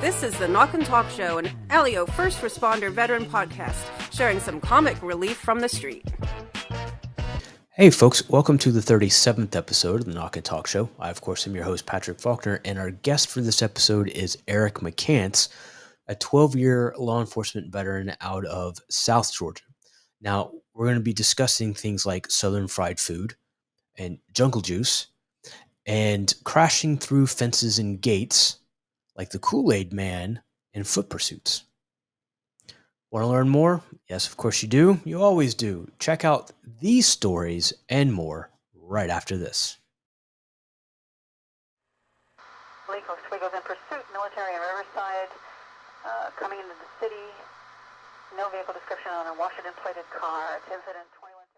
This is the Knock&Talk show, an Alio first responder veteran podcast, sharing some comic relief from the street. Hey folks, welcome to the 37th episode of the Knock&Talk show. I, of course, am your host, Patrick Faulkner, and our guest for this episode is Eric McCants, a 12-year law enforcement veteran out of South Georgia. Now, we're going to be discussing things like Southern fried food and jungle juice and crashing through fences and gates like the Kool-Aid Man in foot pursuits. Want to learn more? Yes, of course you do. You always do. Check out these stories and more right after this. Legal Squiggles in pursuit, military and Riverside, coming into the city. No vehicle description on a Washington-plated car. It's incident 2130.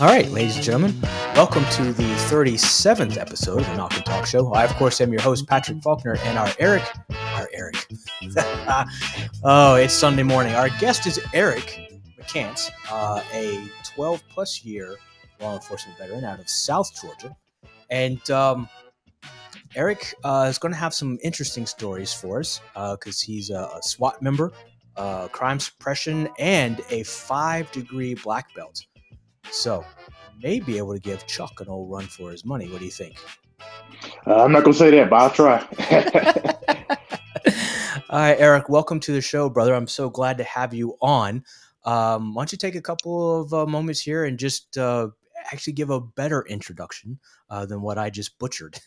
All right, ladies and gentlemen, welcome to the 37th episode of the Knock&Talk show. I, of course, am your host, Patrick Faulkner, and our Eric. Oh, it's Sunday morning. Our guest is Eric McCants, a 12-plus year law enforcement veteran out of South Georgia. And Eric is going to have some interesting stories for us because he's a SWAT member, crime suppression, and a 5-degree black belt. So, may be able to give Chuck an old run for his money. What do you think? I'm not going to say that, but I'll try. All right, Eric, welcome to the show, brother. I'm so glad to have you on. Why don't you take a couple of moments here and just actually give a better introduction than what I just butchered?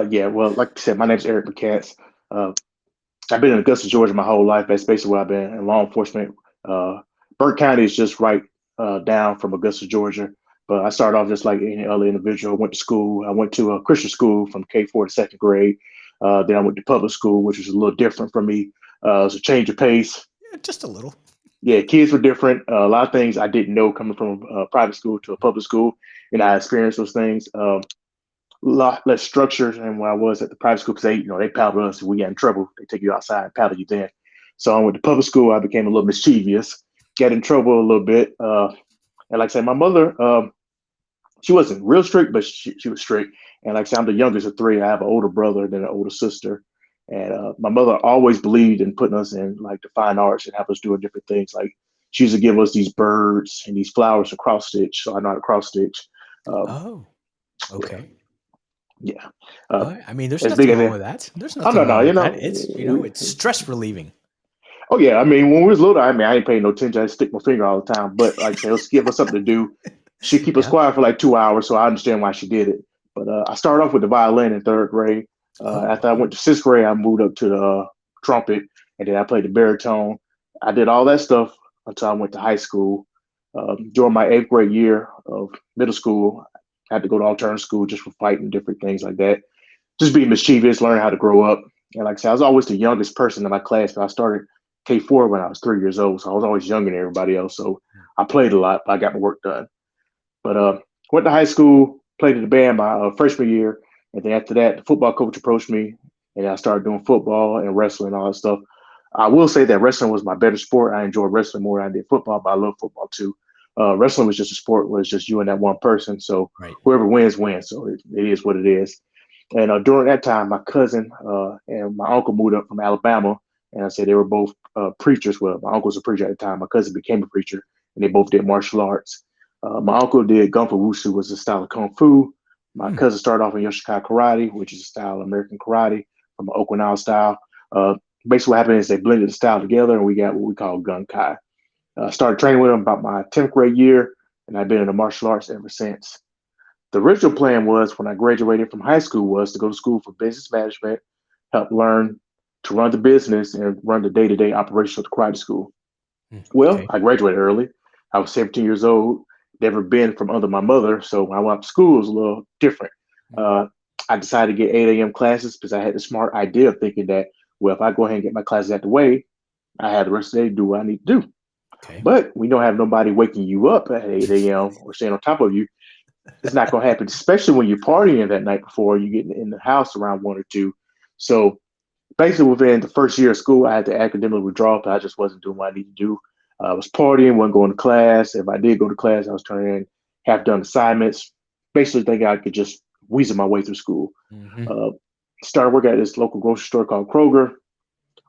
Yeah, well, like I said, my name's Eric McCants. I've been in Augusta, Georgia my whole life. That's basically where I've been in law enforcement. Burke County is just right down from Augusta, Georgia. But I started off just like any other individual. I went to school. I went to a Christian school from K4 to 2nd grade. Then I went to public school, which was a little different for me. It was a change of pace. Yeah, just a little. Yeah, kids were different. A lot of things I didn't know coming from a private school to a public school. And I experienced those things. A lot less structure than when I was at the private school because they paddled us. If we got in trouble, they take you outside and paddle you then. So I went to public school. I became a little mischievous. Got in trouble a little bit. And like I said, my mother, she wasn't real strict, but she was strict. And like I said, I'm the youngest of three. I have an older brother than an older sister. And my mother always believed in putting us in like the fine arts and have us doing different things. Like she used to give us these birds and these flowers to cross stitch. So I know how to cross stitch. Oh, okay. Yeah. I mean, there's nothing wrong with that. There's nothing wrong with that. It's stress relieving. Oh, yeah. I mean, when we was little, I ain't paying no attention. I stick my finger all the time. But like I said, let's give us something to do. She'd keep us quiet for like 2 hours, so I understand why she did it. But I started off with the violin in 3rd grade. After I went to 6th grade, I moved up to the trumpet, and then I played the baritone. I did all that stuff until I went to high school. During my 8th grade year of middle school, I had to go to alternative school just for fighting, different things like that. Just being mischievous, learning how to grow up. And like I said, I was always the youngest person in my class, but I started K4 when I was 3 years old, so I was always younger than everybody else. So I played a lot, but I got my work done. But went to high school, played in the band my freshman year, and then after that, the football coach approached me, and I started doing football and wrestling and all that stuff. I will say that wrestling was my better sport. I enjoyed wrestling more than I did football, but I love football too. Wrestling was just a sport where it's just you and that one person. So Whoever wins, wins. So it is what it is. And during that time, my cousin and my uncle moved up from Alabama. And I said they were both preachers. Well, my uncle was a preacher at the time. My cousin became a preacher, and they both did martial arts. My uncle did Gunfu Wushu, was a style of Kung Fu. My cousin started off in Yoshikai Karate, which is a style of American karate from an Okinawa style. Basically what happened is they blended the style together, and we got what we call Gun Kai. Started training with him about my 10th grade year, and I've been in the martial arts ever since. The original plan was when I graduated from high school was to go to school for business management, help learn to run the business and run the day-to-day operation of the karate school. Well, I graduated early. I was 17 years old, never been from under my mother. So when I went up to school, it was a little different. I decided to get 8 a.m. classes because I had the smart idea of thinking that, well, if I go ahead and get my classes out the way, I have the rest of the day to do what I need to do. But we don't have nobody waking you up at 8 a.m. or staying on top of you. It's not going to happen, especially when you're partying that night before you get in the house around 1 or 2. So basically within the first year of school, I had to academically withdraw because I just wasn't doing what I needed to do. I was partying, wasn't going to class. If I did go to class, I was turning in half-done assignments. Basically, thinking I could just weasel my way through school. Hmm. Uh, Started working at this local grocery store called Kroger.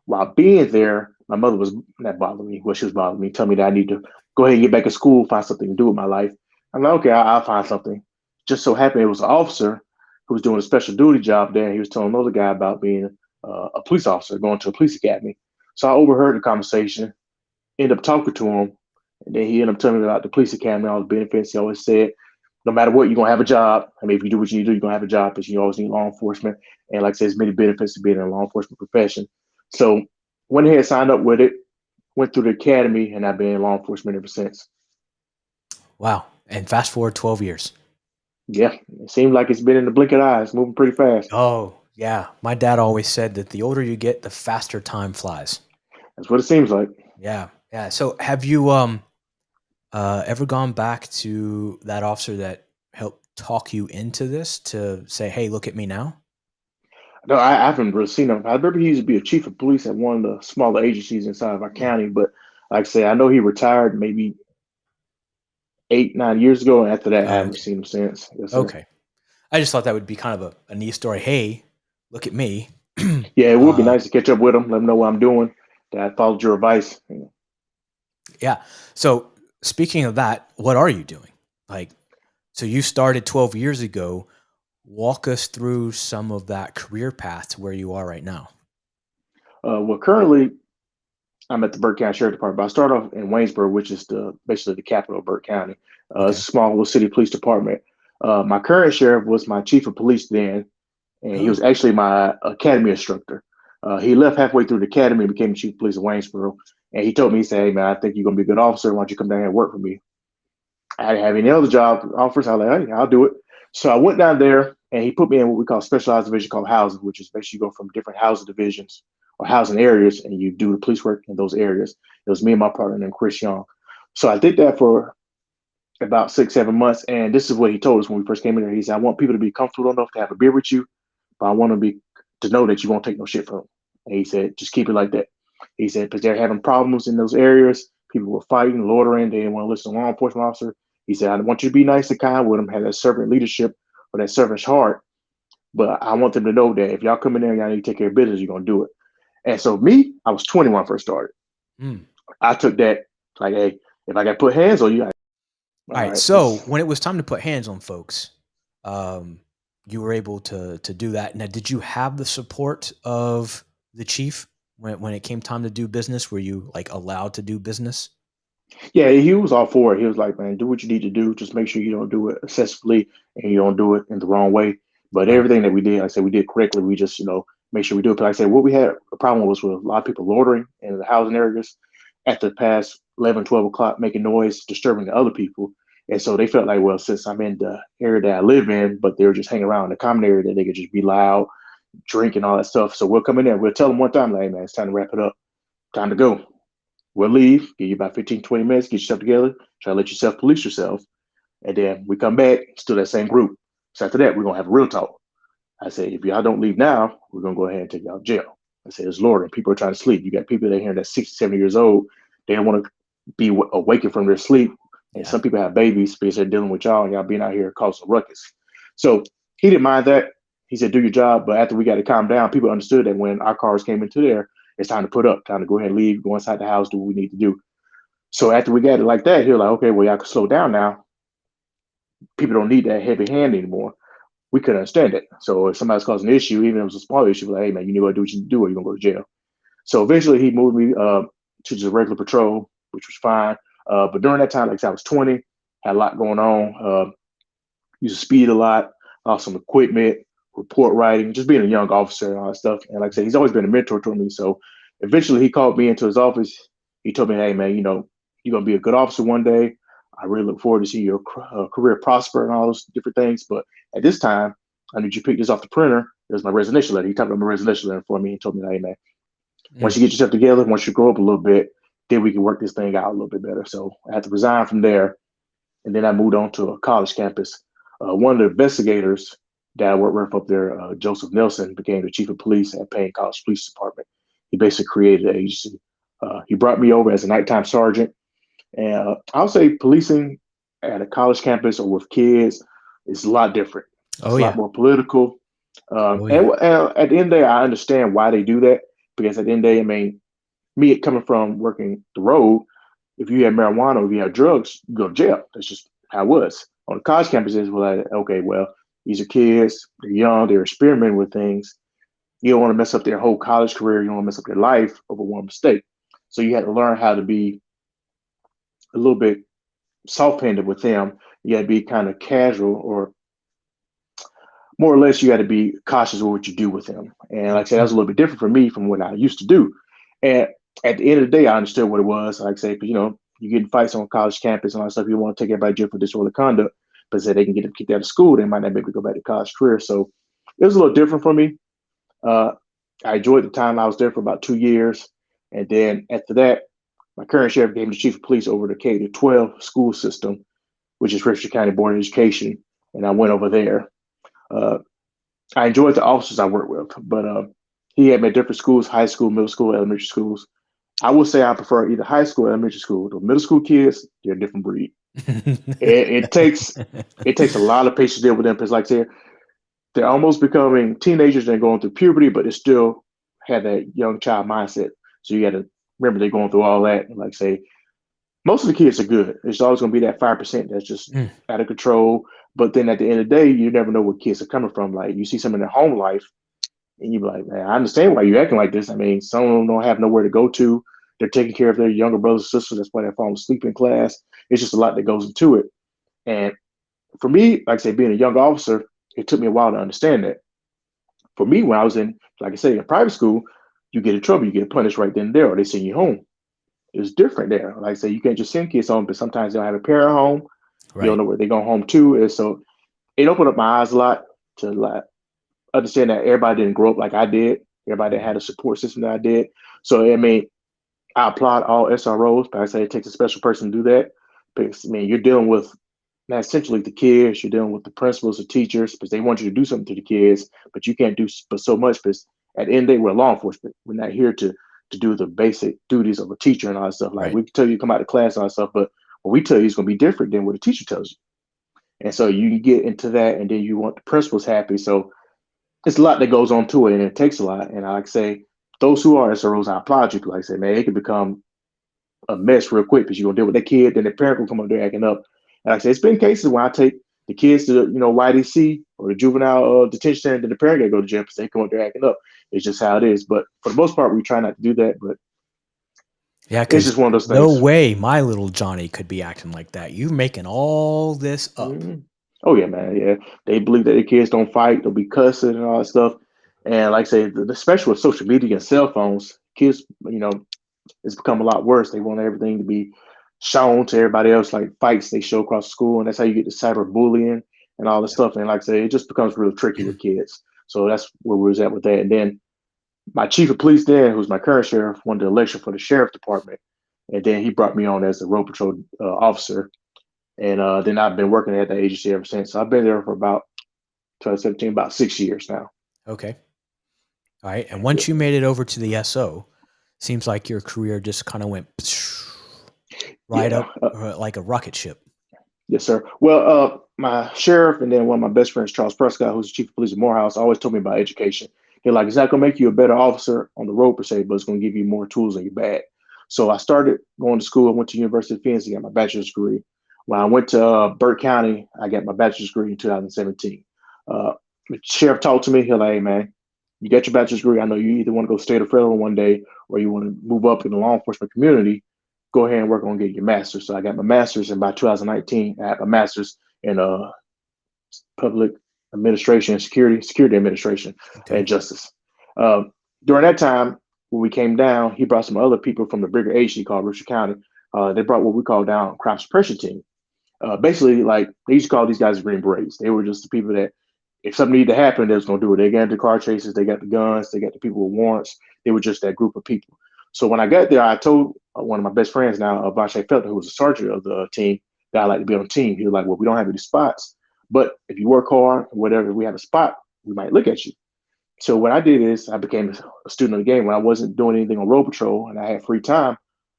While being there, my mother was not bothering me. Well, she was bothering me, telling me that I need to go ahead and get back to school, find something to do with my life. I'm like, okay, I'll find something. Just so happened it was an officer who was doing a special duty job there. And he was telling another guy about being a police officer, going to a police academy. So I overheard the conversation, ended up talking to him, and then he ended up telling me about the police academy, all the benefits. He always said, no matter what, you're gonna have a job. I mean, if you do what you need to do, you're gonna have a job because you always need law enforcement. And like I said, there's many benefits to being in a law enforcement profession. So went ahead, signed up with it, went through the academy, and I've been in law enforcement ever since. Wow. And fast forward 12 years. Yeah, it seems like it's been in the blink of the eye. It's moving pretty fast. Oh, yeah. My dad always said that the older you get, the faster time flies. That's what it seems like. Yeah. Yeah. So have you ever gone back to that officer that helped talk you into this to say, hey, look at me now? No, I haven't really seen him. I remember he used to be a chief of police at one of the smaller agencies inside of our Hmm. county, but like I say, I know he retired maybe 8, 9 years ago, and after that, I haven't Okay. seen him since. Yes, sir. Okay. I just thought that would be kind of a neat story. Hey, look at me. Yeah, it would be uh, nice to catch up with him, let him know what I'm doing. That I followed your advice. yeah. So speaking of that, what are you doing? Like, so you started 12 years ago. Walk us through some of that career path to where you are right now. Well, currently I'm at the Burke County Sheriff Department. But I started off in Waynesboro, which is basically the capital of Burke County. It's Okay. a small little city police department. My current sheriff was my chief of police then, and he was Oh, actually my academy instructor. He left halfway through the academy and became the chief of police of Waynesboro. And he told me, he said, "Hey man, I think you're gonna be a good officer. Why don't you come down here and work for me?" I didn't have any other job offers. I was like, "Hey, I'll do it." So I went down there, and he put me in what we call a specialized division called housing, which is basically you go from different housing divisions or housing areas, and you do the police work in those areas. It was me and my partner named Chris Young. So I did that for about 6, 7 months, and this is what he told us when we first came in there. He said, "I want people to be comfortable enough to have a beer with you, but I want to know that you won't take no shit from them." And he said, "Just keep it like that." He said, "Because they're having problems in those areas. People were fighting, loitering. They didn't want to listen to a law enforcement officer." He said, "I want you to be nice and kind with them, have that servant leadership or that servant's heart. But I want them to know that if y'all come in there and y'all need to take care of business, you're going to do it." And so me, I was 20 when I first started. mm. I took that like, hey, if I got to put hands on you, All all right. right, So when it was time to put hands on folks, um, you were able to do that. Now, did you have the support of the chief when it came time to do business? Were you like allowed to do business? yeah, he was all for it. He was like, man, do what you need to do. Just make sure you don't do it excessively and you don't do it in the wrong way. But Right. everything that we did, like I said, we did correctly. We just, make sure we do it. But like I said, what we had a problem was with a lot of people loitering in the housing areas at the past 11, 12 o'clock, making noise, disturbing the other people. And so they felt like, well, since I'm in the area that I live in, but they were just hanging around in the common area, that they could just be loud, drink and all that stuff. So we'll come in there. We'll tell them one time, like, hey, man, it's time to wrap it up. Time to go. We'll leave, give you about 15, 20 minutes, get yourself together, try to let yourself police yourself. And then we come back, still that same group. So after that, we're going to have a real talk. I say, if y'all don't leave now, we're going to go ahead and take y'all to jail. I say, it's Lord, and people are trying to sleep. You got people that are here that's 60, 70 years old. They don't want to be awakened from their sleep. And Yeah. some people have babies because they're dealing with y'all and y'all being out here causing ruckus. So he didn't mind that. He said, do your job. But after we got to calm down, people understood that when our cars came into there, it's time to put up, time to go ahead and leave, go inside the house, do what we need to do. So after we got it like that, he was like, okay, well, y'all can slow down now. People don't need that heavy hand anymore. We couldn't understand it. So if somebody's causing an issue, even if it was a small issue, like, hey, man, you need to do what you need to do or you're going to go to jail. So eventually he moved me to just regular patrol, which was fine. But during that time, like I said, I was 20, had a lot going on, used to speed a lot, lost some equipment, report writing, just being a young officer and all that stuff. And like I said, he's always been a mentor to me. So eventually he called me into his office. He told me, hey, man, you're going to be a good officer one day. I really look forward to see your career prosper and all those different things. But at this time, I need you to pick this off the printer. There's my resignation letter. He typed up my resignation letter for me and told me, hey, man, once Mm. you get yourself together, once you grow up a little bit, then we can work this thing out a little bit better. So I had to resign from there. And then I moved on to a college campus. One of the investigators that I worked with up there, Joseph Nelson, became the chief of police at Payne College Police Department. He basically created an agency. He brought me over as a nighttime sergeant. And I'll say policing at a college campus or with kids is a lot different. Oh It's a lot yeah. more political. Oh yeah. And at the end of the day, I understand why they do that because at the end of the day, I mean, me coming from working the road, if you have marijuana or if you have drugs, you go to jail. That's just how it was. On the college campuses, we're like, okay, well, these are kids, they're young, they're experimenting with things. You don't want to mess up their whole college career, you don't want to mess up their life over one mistake. So you had to learn how to be a little bit soft-handed with them. You had to be kind of casual, or more or less, you had to be cautious with what you do with them. And like I said, that was a little bit different for me from what I used to do. And at the end of the day, I understood what it was. Like I say, because you get in fights on college campus and all that stuff. You want to take everybody to jail for disorderly conduct, but say they can get them kicked out of school, they might not be able to go back to college career. So it was a little different for me. Uh, I enjoyed the time I was there for about 2 years, and then after that, my current sheriff gave me the chief of police over the K to 12 school system, which is Richard County Board of Education, and I went over there. Uh, I enjoyed the officers I worked with, but he had me at different schools: high school, middle school, elementary schools. I would say I prefer either high school or elementary school. The middle school kids, they're a different breed. It takes a lot of patience to deal with them because, like I said, they're almost becoming teenagers and going through puberty, but they still have that young child mindset. So you got to remember they're going through all that. And like I say, most of the kids are good. There's always going to be that 5% that's just Mm, out of control. But then at the end of the day, you never know where kids are coming from. Like you see some in their home life, and you be like, man, I understand why you're acting like this. I mean, some of them don't have nowhere to go to. They're taking care of their younger brothers and sisters. That's why they're falling asleep in class. It's just a lot that goes into it. And for me, like I say, being a young officer, it took me a while to understand that. For me, when I was in, like I say, in private school, you get in trouble, you get punished right then and there, or they send you home. It was different there. Like I say, you can't just send kids home, but sometimes they don't have a parent home. You don't right. know where they're going home to. And so it opened up my eyes a lot to like understand that everybody didn't grow up like I did. Everybody didn't Mhm. have a support system that I did. So I mean, I applaud all SROs, but I say it takes a special person to do that. Because I mean, you're dealing with not essentially the kids, you're dealing with the principals, the teachers, because they want you to do something to the kids, but you can't do but so much because at the end of the day, we're law enforcement. We're not here to do the basic duties of a teacher and all that stuff. Like Right. we can tell you to come out of class and all that stuff, but what we tell you is going to be different than what the teacher tells you. And so you get into that, and then you want the principals happy. So it's a lot that goes on to it, and it takes a lot. And I like to say, those who are SROs, I applaud you. Like I say, man, it can become a mess real quick because you're gonna deal with that kid, then the parent will come up there acting up. And like I say, it's been cases where I take the kids to YDC or the juvenile detention center, then the parent gotta go to jail because they come up there acting up. It's just how it is. But for the most part, we try not to do that. But Yeah, it's because just one of those no things. way my little Johnny could be acting like that. You're making all this up. Mhm. Oh yeah, man. Yeah, they believe that the kids don't fight, they'll be cussing and all that stuff. And like I say, especially with social media and cell phones, kids, it's become a lot worse. They want everything to be shown to everybody else, like fights they show across the school, and that's how you get the cyberbullying and all this stuff. And like I say, it just becomes real tricky with kids. So that's where we was at with that. And then my chief of police then, who's my current sheriff, won the election for the sheriff department, and then he brought me on as the road patrol officer. And then I've been working at the agency ever since. So I've been there for about 2017, about 6 years now. Okay. All right. And Yeah, once you made it over to the SO, seems like your career just kind of went right yeah. up like a rocket ship. Yes, sir. Well, my sheriff and then one of my best friends, Charles Prescott, who's the chief of police of Morehouse, always told me about education. They're like, it's not going to make you a better officer on the road per se, but it's going to give you more tools in your bag. So I started going to school. I went to University of Phoenix and got my bachelor's degree. When I went to Burke County, I got my bachelor's degree in 2017. The sheriff talked to me. He's like, hey, man, you got your bachelor's degree. I know you either want to go state or federal one day or you want to move up in the law enforcement community. Go ahead and work on getting your master's. So I got my master's, and by 2019, I had my master's in public administration, security administration, Okay. and justice. Um, During that time, when we came down, he brought some other people from the bigger agency called Richard County. They brought what we call down crime suppression team. Basically, like they used to call these guys Green Berets. They were just the people that, if something needed to happen, they was gonna do it. They got the car chases, they got the guns, they got the people with warrants. They were just that group of people. So when I got there, I told one of my best friends now, Bashe Felton, who was a sergeant of the team, that I like to be on the team. He was like, "Well, we don't have any spots, but if you work hard, whatever, we have a spot, we might look at you." So what I did is I became a student of the game. When I wasn't doing anything on road patrol and I had free time,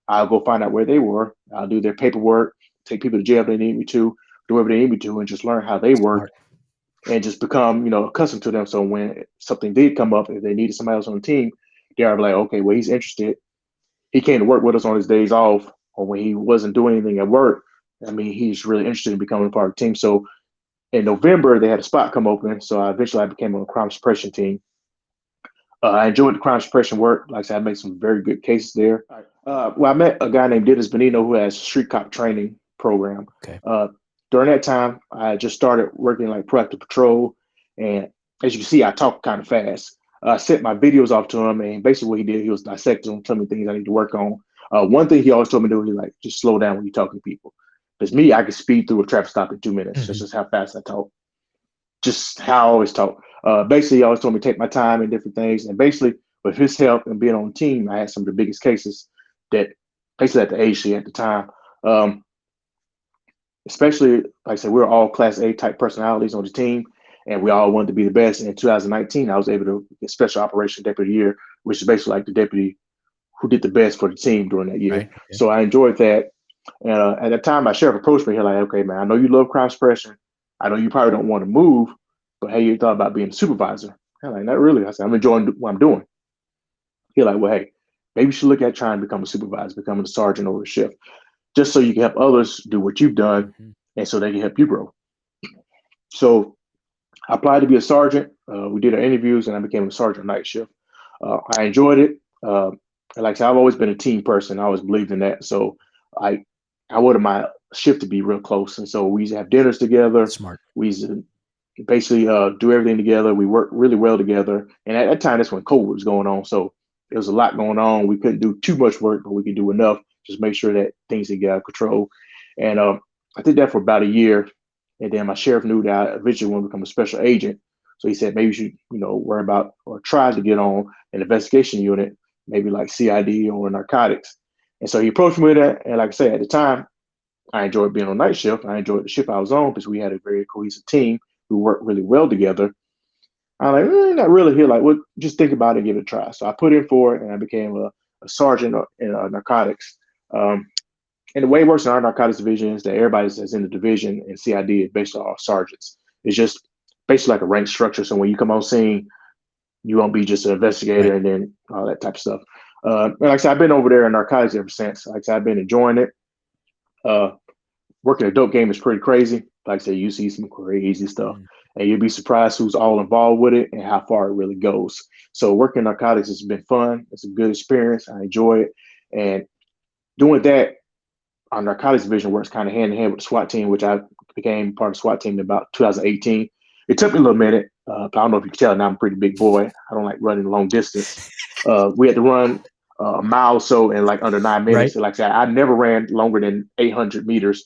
I'll go find out where they were. I'll do their paperwork, take people to jail if they need me to, do whatever they need me to, and just learn how they work Smart. and just become, accustomed to them. So when something did come up, if they needed somebody else on the team, they're like, okay, well, he's interested. He came to work with us on his days off or when he wasn't doing anything at work. I mean, he's really interested in becoming a part of the team. So in November, they had a spot come open. So eventually I became on the crime suppression team. I enjoyed the crime suppression work. Like I said, I made some very good cases there. Well, I met a guy named Dennis Benino who has a street cop training program. Okay. During that time, I just started working like proactive patrol. And as you can see, I talk kind of fast. I sent my videos off to him, and basically what he did, he was dissecting them, telling me things I need to work on. One thing he always told me to do, he like, just slow down when you're talking to people. Because me, I can speed through a traffic stop in 2 minutes. That's just how fast I talk. Just how I always talk. Basically, he always told me to take my time and different things. And basically, with his help and being on the team, I had some of the biggest cases that basically at the age at the time. Especially, like I said, we were all Class A type personalities on the team, and we all wanted to be the best. And in 2019, I was able to get Special Operation Deputy of the Year, which is basically like the deputy who did the best for the team during that year. Right. Yeah. So I enjoyed that. And at that time, my sheriff approached me. He's like, okay, man, I know you love crime suppression. I know you probably don't want to move, but hey, you thought about being a supervisor? I'm like, not really. I said, I'm enjoying what I'm doing. He's like, well, hey, maybe you should look at trying to become a supervisor, becoming a sergeant over a shift, just so you can help others do what you've done and so they can help you grow. So I applied to be a sergeant. We did our interviews and I became a sergeant night shift. I enjoyed it. And like I said, I've always been a team person. I always believed in that. So I wanted my shift to be real close. And so we used to have dinners together. Smart. We used to basically do everything together. We worked really well together. And at that time, that's when COVID was going on. So there was a lot going on. We couldn't do too much work, but we could do enough. Just make sure that things didn't get out of control. And I did that for about a year. And then my sheriff knew that I eventually wanted to become a special agent. So he said, maybe you should, worry about or try to get on an investigation unit, maybe like CID or narcotics. And so he approached me with that. And like I said, at the time, I enjoyed being on night shift. I enjoyed the shift I was on because we had a very cohesive team who worked really well together. I'm like, not really here. Like, well, just think about it and give it a try. So I put in for it and I became a sergeant in narcotics. And the way it works in our narcotics division is that everybody that's in the division and CID is basically all sergeants. It's just basically like a rank structure. So when you come on scene, you won't be just an investigator and then all that type of stuff. And like I said, I've been over there in narcotics ever since. Like I said, I've been enjoying it. Working a dope game is pretty crazy. Like I said, you see some crazy stuff. And you'll be surprised who's all involved with it and how far it really goes. So working narcotics has been fun. It's a good experience. I enjoy it. And doing that, our narcotics division works kind of hand in hand with the SWAT team, which I became part of the SWAT team in about 2018. It took me a little minute. I don't know if you can tell now I'm a pretty big boy. I don't like running long distance. We had to run a mile or so in like under 9 minutes. Right. Like I said, I never ran longer than 800 meters,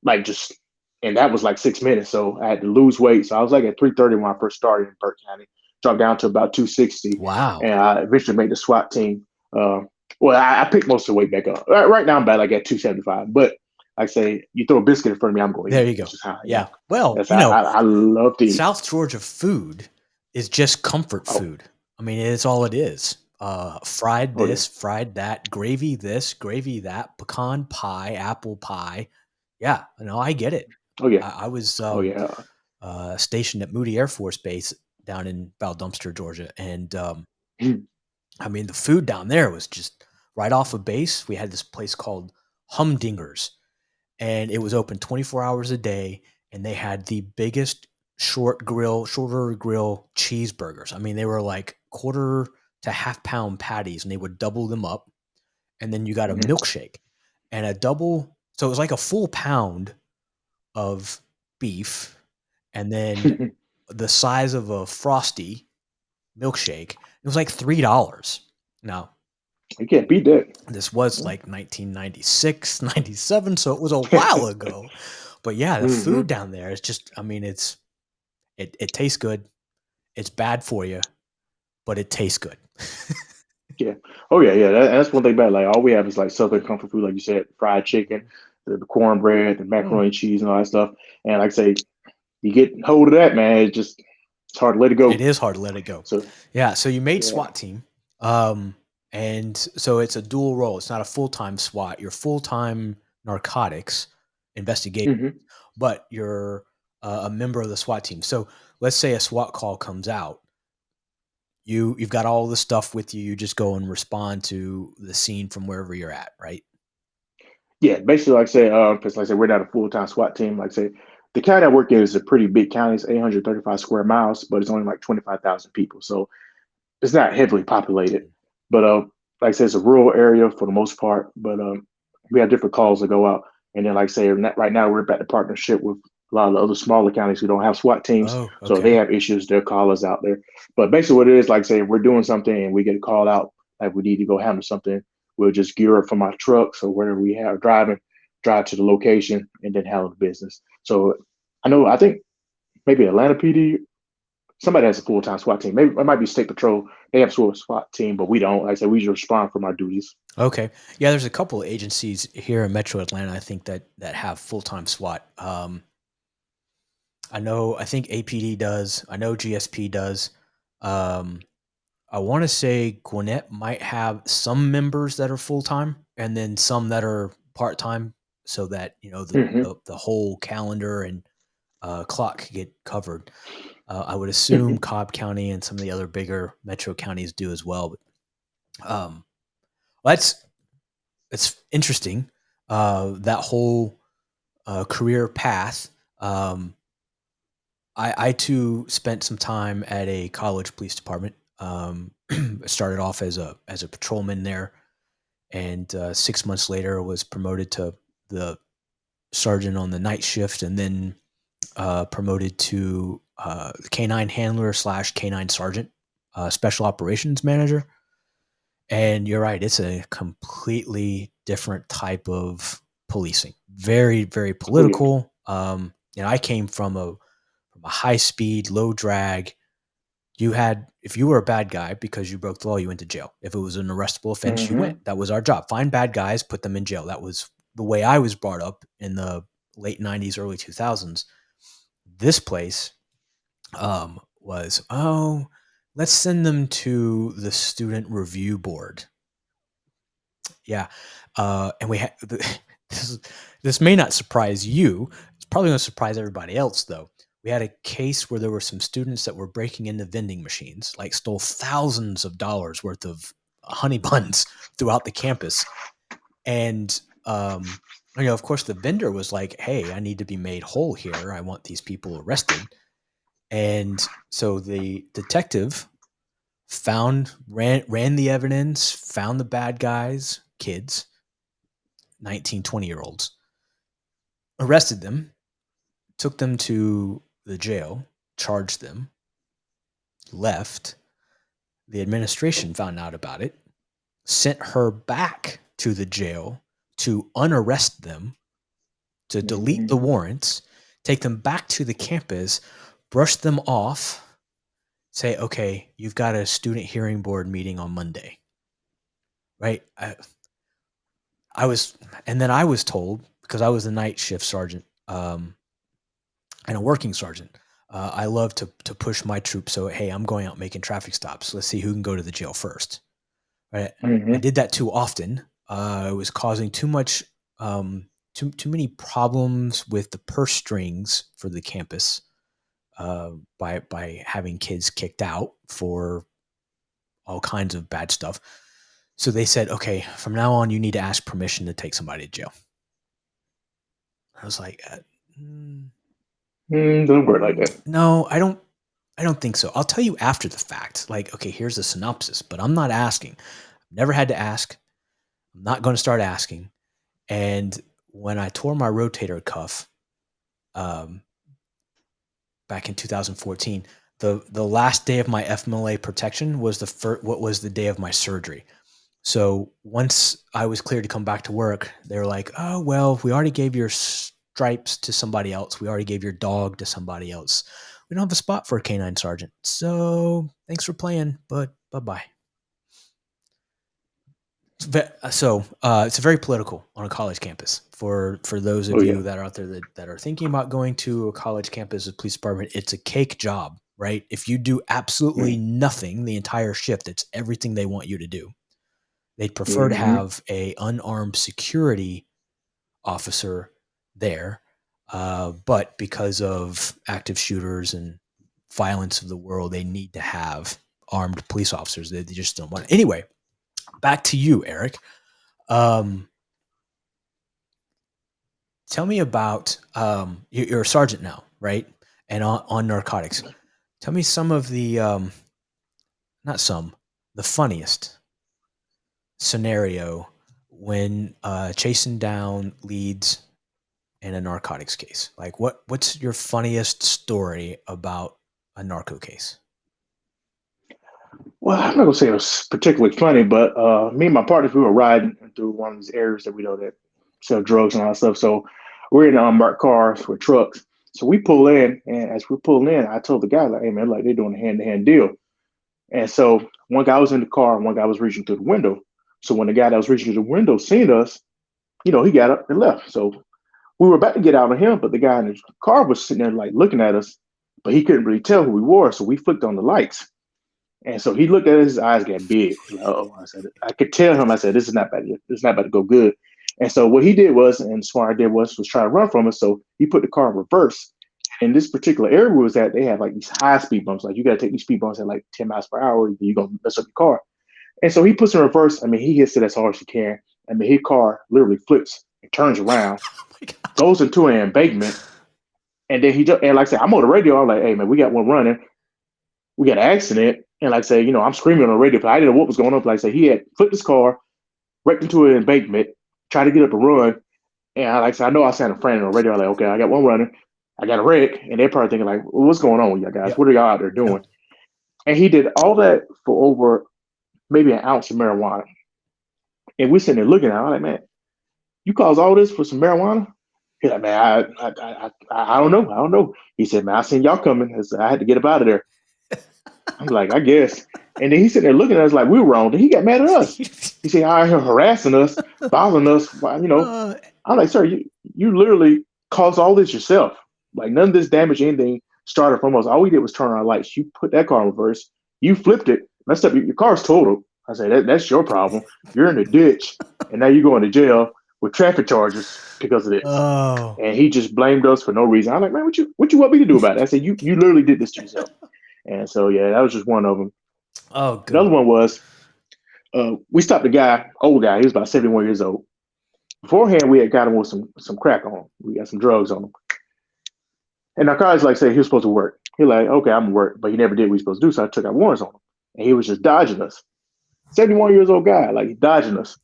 and that was like 6 minutes. So I had to lose weight. So I was like at 330 when I first started in Burke County, dropped down to about 260. Wow. And I eventually made the SWAT team. Well, I picked most of the weight back up. Right now I'm about like at 275, but like I say, you throw a biscuit in front of me, I'm going to eat. There you go. Yeah. Well, I love to eat. South Georgia food is just comfort food. I mean, it's all it is. Fried this, fried that, gravy this, gravy that, pecan pie, apple pie. Yeah, no, I get it. Oh yeah. I was stationed at Moody Air Force Base down in Valdosta, Georgia, and I mean, the food down there was just right off of base. We had this place called Humdinger's, and it was open 24 hours a day, and they had the biggest shorter grill cheeseburgers. I mean, they were like quarter to half pound patties, and they would double them up, and then you got a milkshake and a double. So it was like a full pound of beef, and then the size of a Frosty milkshake. It was like $3. Now, you can't beat that. This was like 1996, 97, so it was a while ago. But yeah, the food down there is just, I mean, it tastes good. It's bad for you, but it tastes good. Yeah. Oh yeah. That's one thing about it. Like all we have is like Southern comfort food, like you said, fried chicken, the cornbread, the macaroni and cheese, and all that stuff. And like I say, you get hold of that, man. It's hard to let it go. It is hard to let it go. So yeah. So you made SWAT team, and And so it's a dual role. It's not a full-time SWAT. You're full-time narcotics investigation, Hmm. but you're a member of the SWAT team. So let's say a SWAT call comes out. You've got all the stuff with you. You just go and respond to the scene from wherever you're at, right? Yeah, basically, like I said, because like I said, we're not a full time SWAT team. Like I said, the county I work in is a pretty big county. It's 835 square miles, but it's only like 25,000 people, so it's not heavily populated. But like I said, it's a rural area for the most part. But we have different calls that go out, and then like I say, right now we're back to partnership with a lot of the other smaller counties who don't have SWAT teams, Oh, so if they okay. have issues, they'll call us out there. But basically, what it is, like I say, if we're doing something and we get a call out, like we need to go handle something, we'll just gear up from our trucks or wherever we have driving, drive to the location, and then handle the business. So I think maybe Atlanta PD, somebody has a full time SWAT team. Maybe it might be State Patrol. They have a SWAT team, but we don't. Like I said, we just respond from our duties. Okay. Yeah, there's a couple of agencies here in Metro Atlanta, I think that have full-time SWAT. I think APD does. I know GSP does. Um, I want to say Gwinnett might have some members that are full-time and then some that are part-time so that, Hmm. the whole calendar and clock could get covered. I would assume Hmm. Cobb County and some of the other bigger metro counties do as well. But that's it's interesting. That whole career path. I too spent some time at a college police department. Started off as a patrolman there, and 6 months later was promoted to the sergeant on the night shift, and then promoted to canine handler slash canine sergeant, special operations manager. And you're right, it's a completely different type of policing. Very, very Oh yeah. political. I came from a high speed, low drag. If you were a bad guy because you broke the law, you went to jail. If it was an arrestable offense, you went. Hmm. That was our job. Find bad guys, put them in jail. That was the way I was brought up in the late 90s, early 2000s. This place was, let's send them to the student review board. Yeah. And we had this. This may not surprise you. It's probably going to surprise everybody else, though. We had a case where there were some students that were breaking into vending machines, like stole thousands of dollars worth of honey buns throughout the campus. And of course, the vendor was like, "Hey, I need to be made whole here. I want these people arrested." And so the detective ran the evidence, found the bad guys, kids, 19, 20-year-olds, arrested them, took them to the jail, charged them, left. The administration found out about it, sent her back to the jail to unarrest them, to delete the Hmm. warrants, take them back to the campus, brush them off, say, okay, you've got a student hearing board meeting on Monday, right? And then I was told, because I was a night shift sergeant, and a working sergeant. I love to push my troops. So hey, I'm going out making traffic stops. Let's see who can go to the jail first. Right? I Hmm. did that too often. It was causing too much, too many problems with the purse strings for the campus by having kids kicked out for all kinds of bad stuff. So they said, okay, from now on, you need to ask permission to take somebody to jail. I was like, Doesn't work like that. no, I don't. I don't think so. I'll tell you after the fact. Like, okay, here's the synopsis, but I'm not asking. I've never had to ask. I'm not going to start asking. And when I tore my rotator cuff um, back in 2014, the last day of my FMLA protection was what was the day of my surgery. So once I was cleared to come back to work, they were like, "Oh well, we already gave your stripes to somebody else. We already gave your dog to somebody else. We don't have a spot for a canine sergeant. So thanks for playing, but bye bye." So it's very political on a college campus. For those Oh of yeah. you that are out there that are thinking about going to a college campus, a police department, it's a cake job, right? If you do absolutely Mm. nothing the entire shift, it's everything they want you to do. They'd prefer to have a unarmed security officer there. But because of active shooters and violence of the world, they need to have armed police officers. They just don't want it. Anyway, back to you, Eric. Tell me about, you're a sergeant now, right? And on narcotics. Tell me some of the, the funniest scenario when chasing down leads in a narcotics case. Like what's your funniest story about a narco case? Well, I'm not gonna say it was particularly funny, but me and my partners, we were riding through one of these areas that we know that sell drugs and all that stuff. So we're in unmarked cars with trucks. So we pull in, and as we pull in, I told the guy, like, "Hey man, like they're doing a hand-to-hand deal." And so one guy was in the car, and one guy was reaching through the window. So when the guy that was reaching through the window seen us, he got up and left. So we were about to get out on him, but the guy in the car was sitting there like looking at us, but he couldn't really tell who we were. So we flicked on the lights. And so he looked at it, his eyes got big. Like, oh, I said, I could tell him, I said, this is not bad. This is not about to go good. And so what he did was, and the smart idea was try to run from us. So he put the car in reverse. In this particular area we was at, they have like these high speed bumps. Like you got to take these speed bumps at like 10 miles per hour. You're going to mess up your car. And so he puts in reverse. I mean, he hits it as hard as he can. I mean, his car literally flips and turns around, goes into an embankment. And then and like I said, I'm on the radio. I'm like, hey, man, we got one running. We got an accident. And like I say, I'm screaming on the radio, but I didn't know what was going on. But like I say, he had flipped his car, wrecked into an embankment, tried to get up and run. And like I said, I know I sounded frantic on the radio. I'm like, okay, I got one running. I got a wreck. And they're probably thinking like, well, what's going on with y'all guys? Yep. What are y'all out there doing? Yep. And he did all that for over maybe an ounce of marijuana. And we're sitting there looking at him. I'm like, man, you caused all this for some marijuana? He's like, man, I don't know. I don't know. He said, man, I seen y'all coming. I had to get up out of there. I'm like, I guess. And then he's sitting there looking at us like we were wrong. Then he got mad at us. He said, "Out here harassing us, bothering us." I'm like, "Sir, you literally caused all this yourself. Like none of this damage, anything started from us. All we did was turn on our lights. You put that car in reverse. You flipped it, messed up. Your car's totaled." I said, "That's your problem. You're in the ditch, and now you're going to jail with traffic charges because of this." Oh. And he just blamed us for no reason. I'm like, "Man, what you want me to do about it?" I said, "You literally did this to yourself." And so, yeah, that was just one of them. Oh, good. Another one was we stopped a guy, old guy. He was about 71 years old. Beforehand, we had got him with some crack on him. We got some drugs on him. And our guys like say he was supposed to work. He like, okay, I'm gonna work, but he never did what he was supposed to do. So I took out warrants on him, and he was just dodging us. 71 years old guy, like dodging us.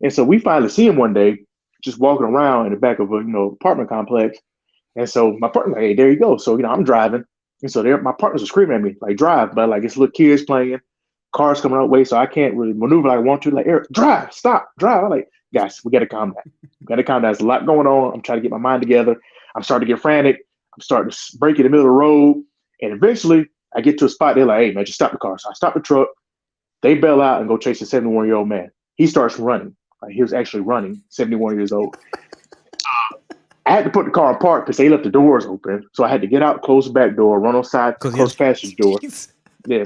And so we finally see him one day, just walking around in the back of a apartment complex. And so my partner, like, hey, there you go. So I'm driving. And so my partners are screaming at me, like, drive, but like it's little kids playing, cars coming out way, so I can't really maneuver like I want to. Like, Eric, drive, stop, drive. I'm like, guys, we got to calm down. We got to calm down. There's a lot going on. I'm trying to get my mind together. I'm starting to get frantic. I'm starting to break in the middle of the road. And eventually I get to a spot. They're like, hey, man, just stop the car. So I stop the truck. They bail out and go chase a 71-year-old man. He starts running. Like, he was actually running, 71 years old. I had to put the car in park because they left the doors open. So I had to get out, close the back door, run outside, close the passage door. Yeah.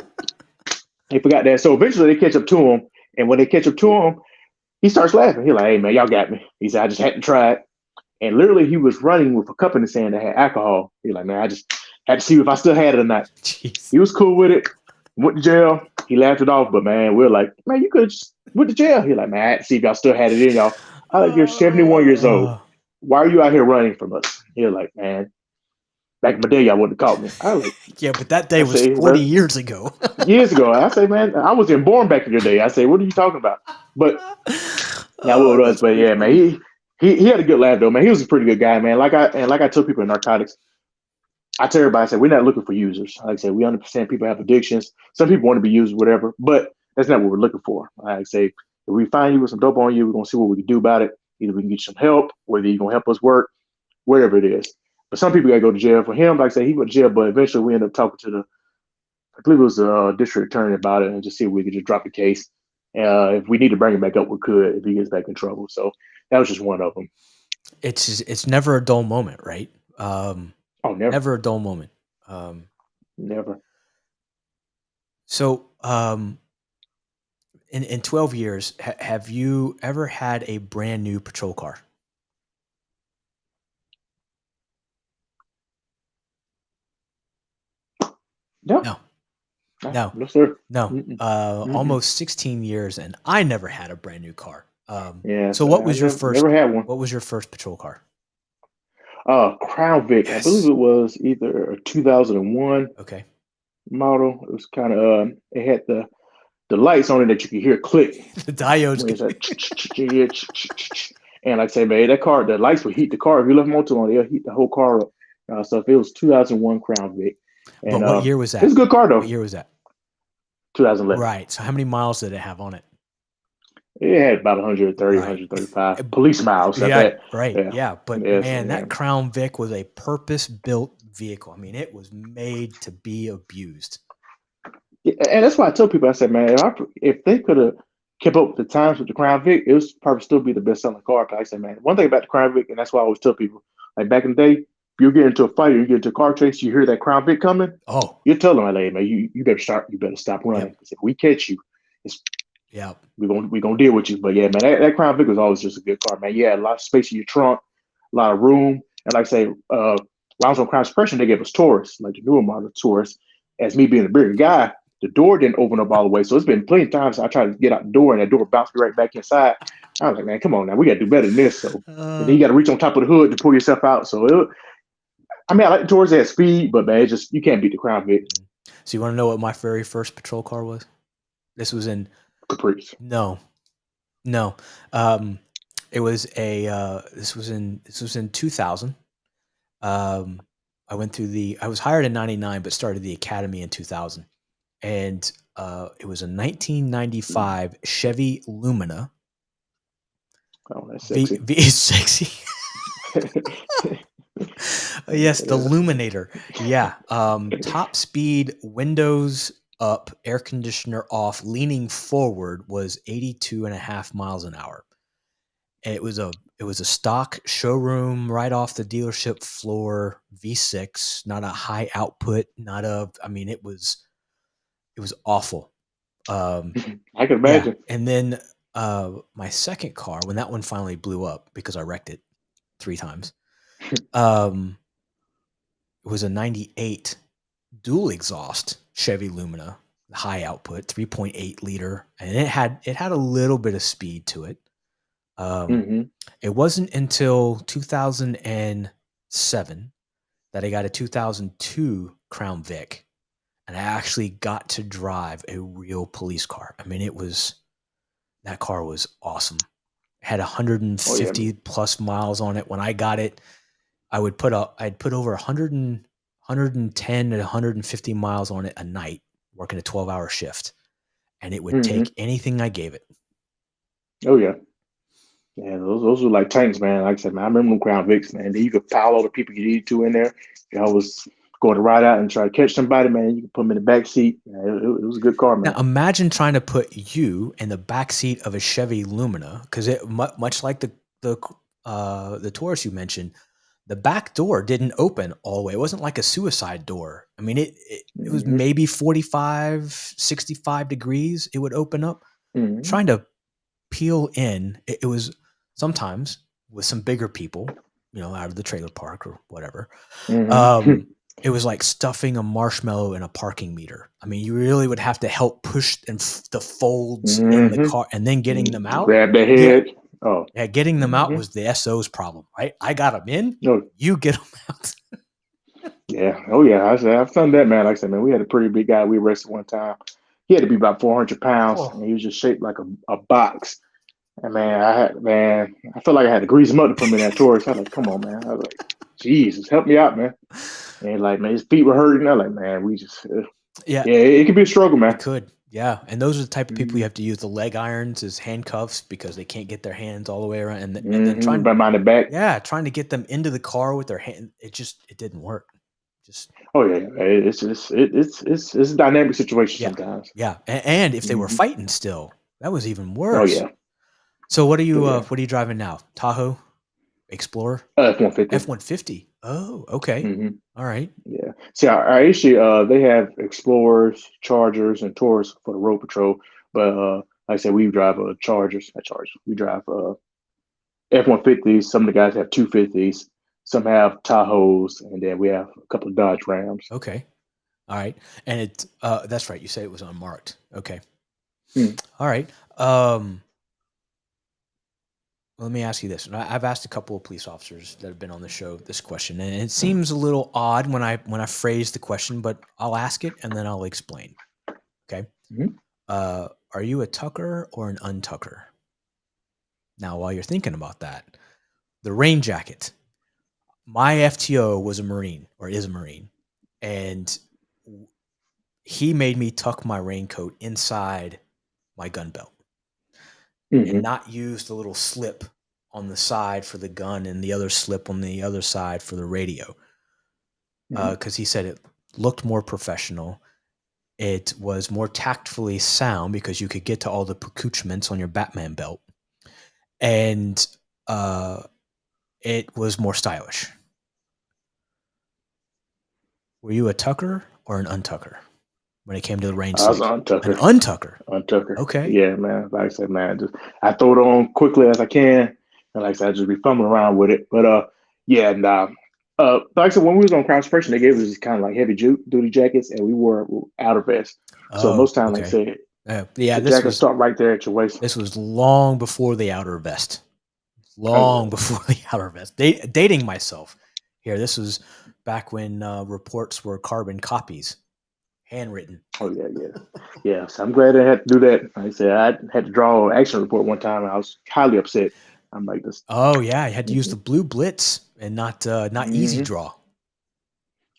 They forgot that. So eventually they catch up to him. And when they catch up to him, he starts laughing. He's like, hey, man, y'all got me. He said, I just hadn't tried. And literally he was running with a cup in his hand that had alcohol. He's like, man, I just had to see if I still had it or not. Jeez. He was cool with it. Went to jail. He laughed it off. But, man, we're like, man, you could have just went to jail. He's like, man, I had to see if y'all still had it in y'all. I'm like, you're 71 years old. Why are you out here running from us? He was like, man, back in my day, y'all wouldn't have caught me. I was like, yeah, but that day was 40 years ago. Years ago. I say, man, I wasn't born back in your day. I say, what are you talking about? But yeah, what it was. But yeah, man, he had a good laugh though, man. He was a pretty good guy, man. Like I tell people in narcotics, I tell everybody, I say, we're not looking for users. Like I said, we understand people have addictions. Some people want to be used, whatever, but that's not what we're looking for. Like I say, if we find you with some dope on you, we're gonna see what we can do about it. Either we can get you some help, whether you're gonna help us work, whatever it is. But some people gotta go to jail. For him, like I say, he went to jail, but eventually we ended up talking to I believe it was the district attorney about it and just see if we could just drop the case. If we need to bring him back up, we could if he gets back in trouble. So that was just one of them. It's never a dull moment, right? Never. Never a dull moment. Never. So in 12 years, have you ever had a brand new patrol car? No, No, no, sir. no. Mm-mm. Almost 16 years, and I never had a brand new car. Yes, So what I was your never had one. What was your first patrol car? Crown Vic. I believe Yes. it was either a 2001 Okay. model. It was kind of it had the lights on it that you could hear click The diodes. when it's like and like I say, man, that car, the lights would heat the car. If you left them on too long, they'll heat the whole car up. So if it was 2001 Crown Vic, But and what year was it's that? a good car What though. year was that? 2011. Right. So how many miles did it have on it? It had about 130, Right. 135 police miles at Yeah. that. Right. Yeah. Yeah. But Yes, man, yeah. that Crown Vic was a purpose-built vehicle. I mean, it was made to be abused. Yeah, and that's why I tell people, I said, man, if they could have kept up with the times with the Crown Vic, it would probably still be the best selling car. But I said, man, one thing about the Crown Vic, and that's why I always tell people, like back in the day, if you get into a fight or you get into a car chase, you hear that Crown Vic coming, Oh. you tell them, like, man, you better stop running. Because if we catch you, we're gonna deal with you. But yeah, man, that Crown Vic was always just a good car, man. You had a lot of space in your trunk, a lot of room. And like I say, when I was on Crown Expression, they gave us Taurus, like the newer model Taurus. As me being a bigger guy, the door didn't open up all the way. So it's been plenty of times I tried to get out the door and that door bounced me right back inside. I was like, man, come on now, we got to do better than this. So and then you got to reach on top of the hood to pull yourself out. So I like the Taurus at speed, but man, you can't beat the Crown Vic. So you want to know what my very first patrol car was? This was in Caprice. No. It was a this was in 2000. I was hired in 99 but started the academy in 2000. And it was a 1995 Chevy Lumina. Oh, that's sexy. Sexy. Yes, the Luminator. Yeah. Top speed, windows up, air conditioner off, leaning forward was 82.5 miles an hour. And it was a stock showroom right off the dealership floor, V6, not a high output, it was awful. I can imagine. Yeah. And then my second car, when that one finally blew up because I wrecked it 3 times, it was a 98 dual exhaust Chevy Lumina, high output, 3.8 liter, and it had a little bit of speed to it. It wasn't until 2007 that I got a 2002 Crown Vic, and I actually got to drive a real police car. I mean, that car was awesome. It had 150 plus miles on it. When I got it, I'd put over 110 to 150 miles on it a night, working a 12-hour shift, and it would take anything I gave it. Oh yeah. Yeah, those were like tanks, man. Like I said, man, I remember them Crown Vics, man. Then you could pile all the people you needed to in there. If I was going to ride out and try to catch somebody, man, you could put them in the back seat. It was a good car, man. Now imagine trying to put you in the back seat of a Chevy Lumina, because it much like the Taurus you mentioned, the back door didn't open all the way. It wasn't like a suicide door. I mean, it was maybe 45, 65 degrees. It would open up. Trying to peel in, it was sometimes with some bigger people, out of the trailer park or whatever. It was like stuffing a marshmallow in a parking meter. I mean, you really would have to help push the folds in the car and then getting them out. Grab the head. Yeah, getting them out was the SO's problem, right? I got them in. You get them out. Yeah. Oh yeah. I've done that, man. Like I said, man, we had a pretty big guy we arrested one time. He had to be about 400 pounds, and he was just shaped like a box. And man, I felt like I had to grease him up to put him in that Taurus. I was like, come on, man. I was like, Jesus, help me out, man. And like, man, his feet were hurting. I was like, man, we just, it could be a struggle, man. It could, yeah. And those are the type of people you have to use the leg irons as handcuffs because they can't get their hands all the way around, and then trying behind the back. Yeah, trying to get them into the car with their hand, it didn't work. It's a dynamic situation sometimes. Yeah, and if they were fighting still, that was even worse. Oh yeah. So what are you driving now? Tahoe, Explorer, F-150. F-150. Oh, okay. All right. Yeah. See, our issue, they have Explorers, Chargers, and Taurus for the road patrol, but Like I said, we drive Chargers, not Chargers. We drive F-150s. Some of the guys have 250s. Some have Tahoes, and then we have a couple of Dodge Rams. Okay. All right. And it that's right. You said it was unmarked. Okay. Hmm. All right. Let me ask you this. And I've asked a couple of police officers that have been on the show this question, and it seems a little odd when I phrase the question, but I'll ask it and then I'll explain. Okay. Mhm. Are you a tucker or an untucker? Now, while you're thinking about that, the rain jacket. My FTO was a Marine or is a Marine, and he made me tuck my raincoat inside my gun belt and Mhm. not use the little slip on the side for the gun and the other slip on the other side for the radio. Mhm. Because he said it looked more professional. It was more tactfully sound because you could get to all the accoutrements on your Batman belt. And it was more stylish. Were you a tucker or an untucker when it came to the rain I was sleeves? on An Tucker. untucker. On Tucker. Okay. Yeah, man. Like I said, man, just I throw it on quickly as I can, and like I said, I just be fumbling around with it. But yeah, nah. Like I said, when we was on cross person, they gave us these kind of like heavy duty jackets, and we wore outer vests. So Oh, most time, like I okay. said, Yeah, the jacket start right there at your waist. this was long before the outer vest. Oh Long yeah. before the outer vest. Dating myself here. This was back when reports were carbon copies, handwritten. Oh yeah, yeah. So I'm glad I had to do that. Like I said, I had to draw an action report one time, and I was highly upset. I'm like this. Oh yeah, you had to use the Mm-hmm. blue blitz and not easy Mm-hmm. draw.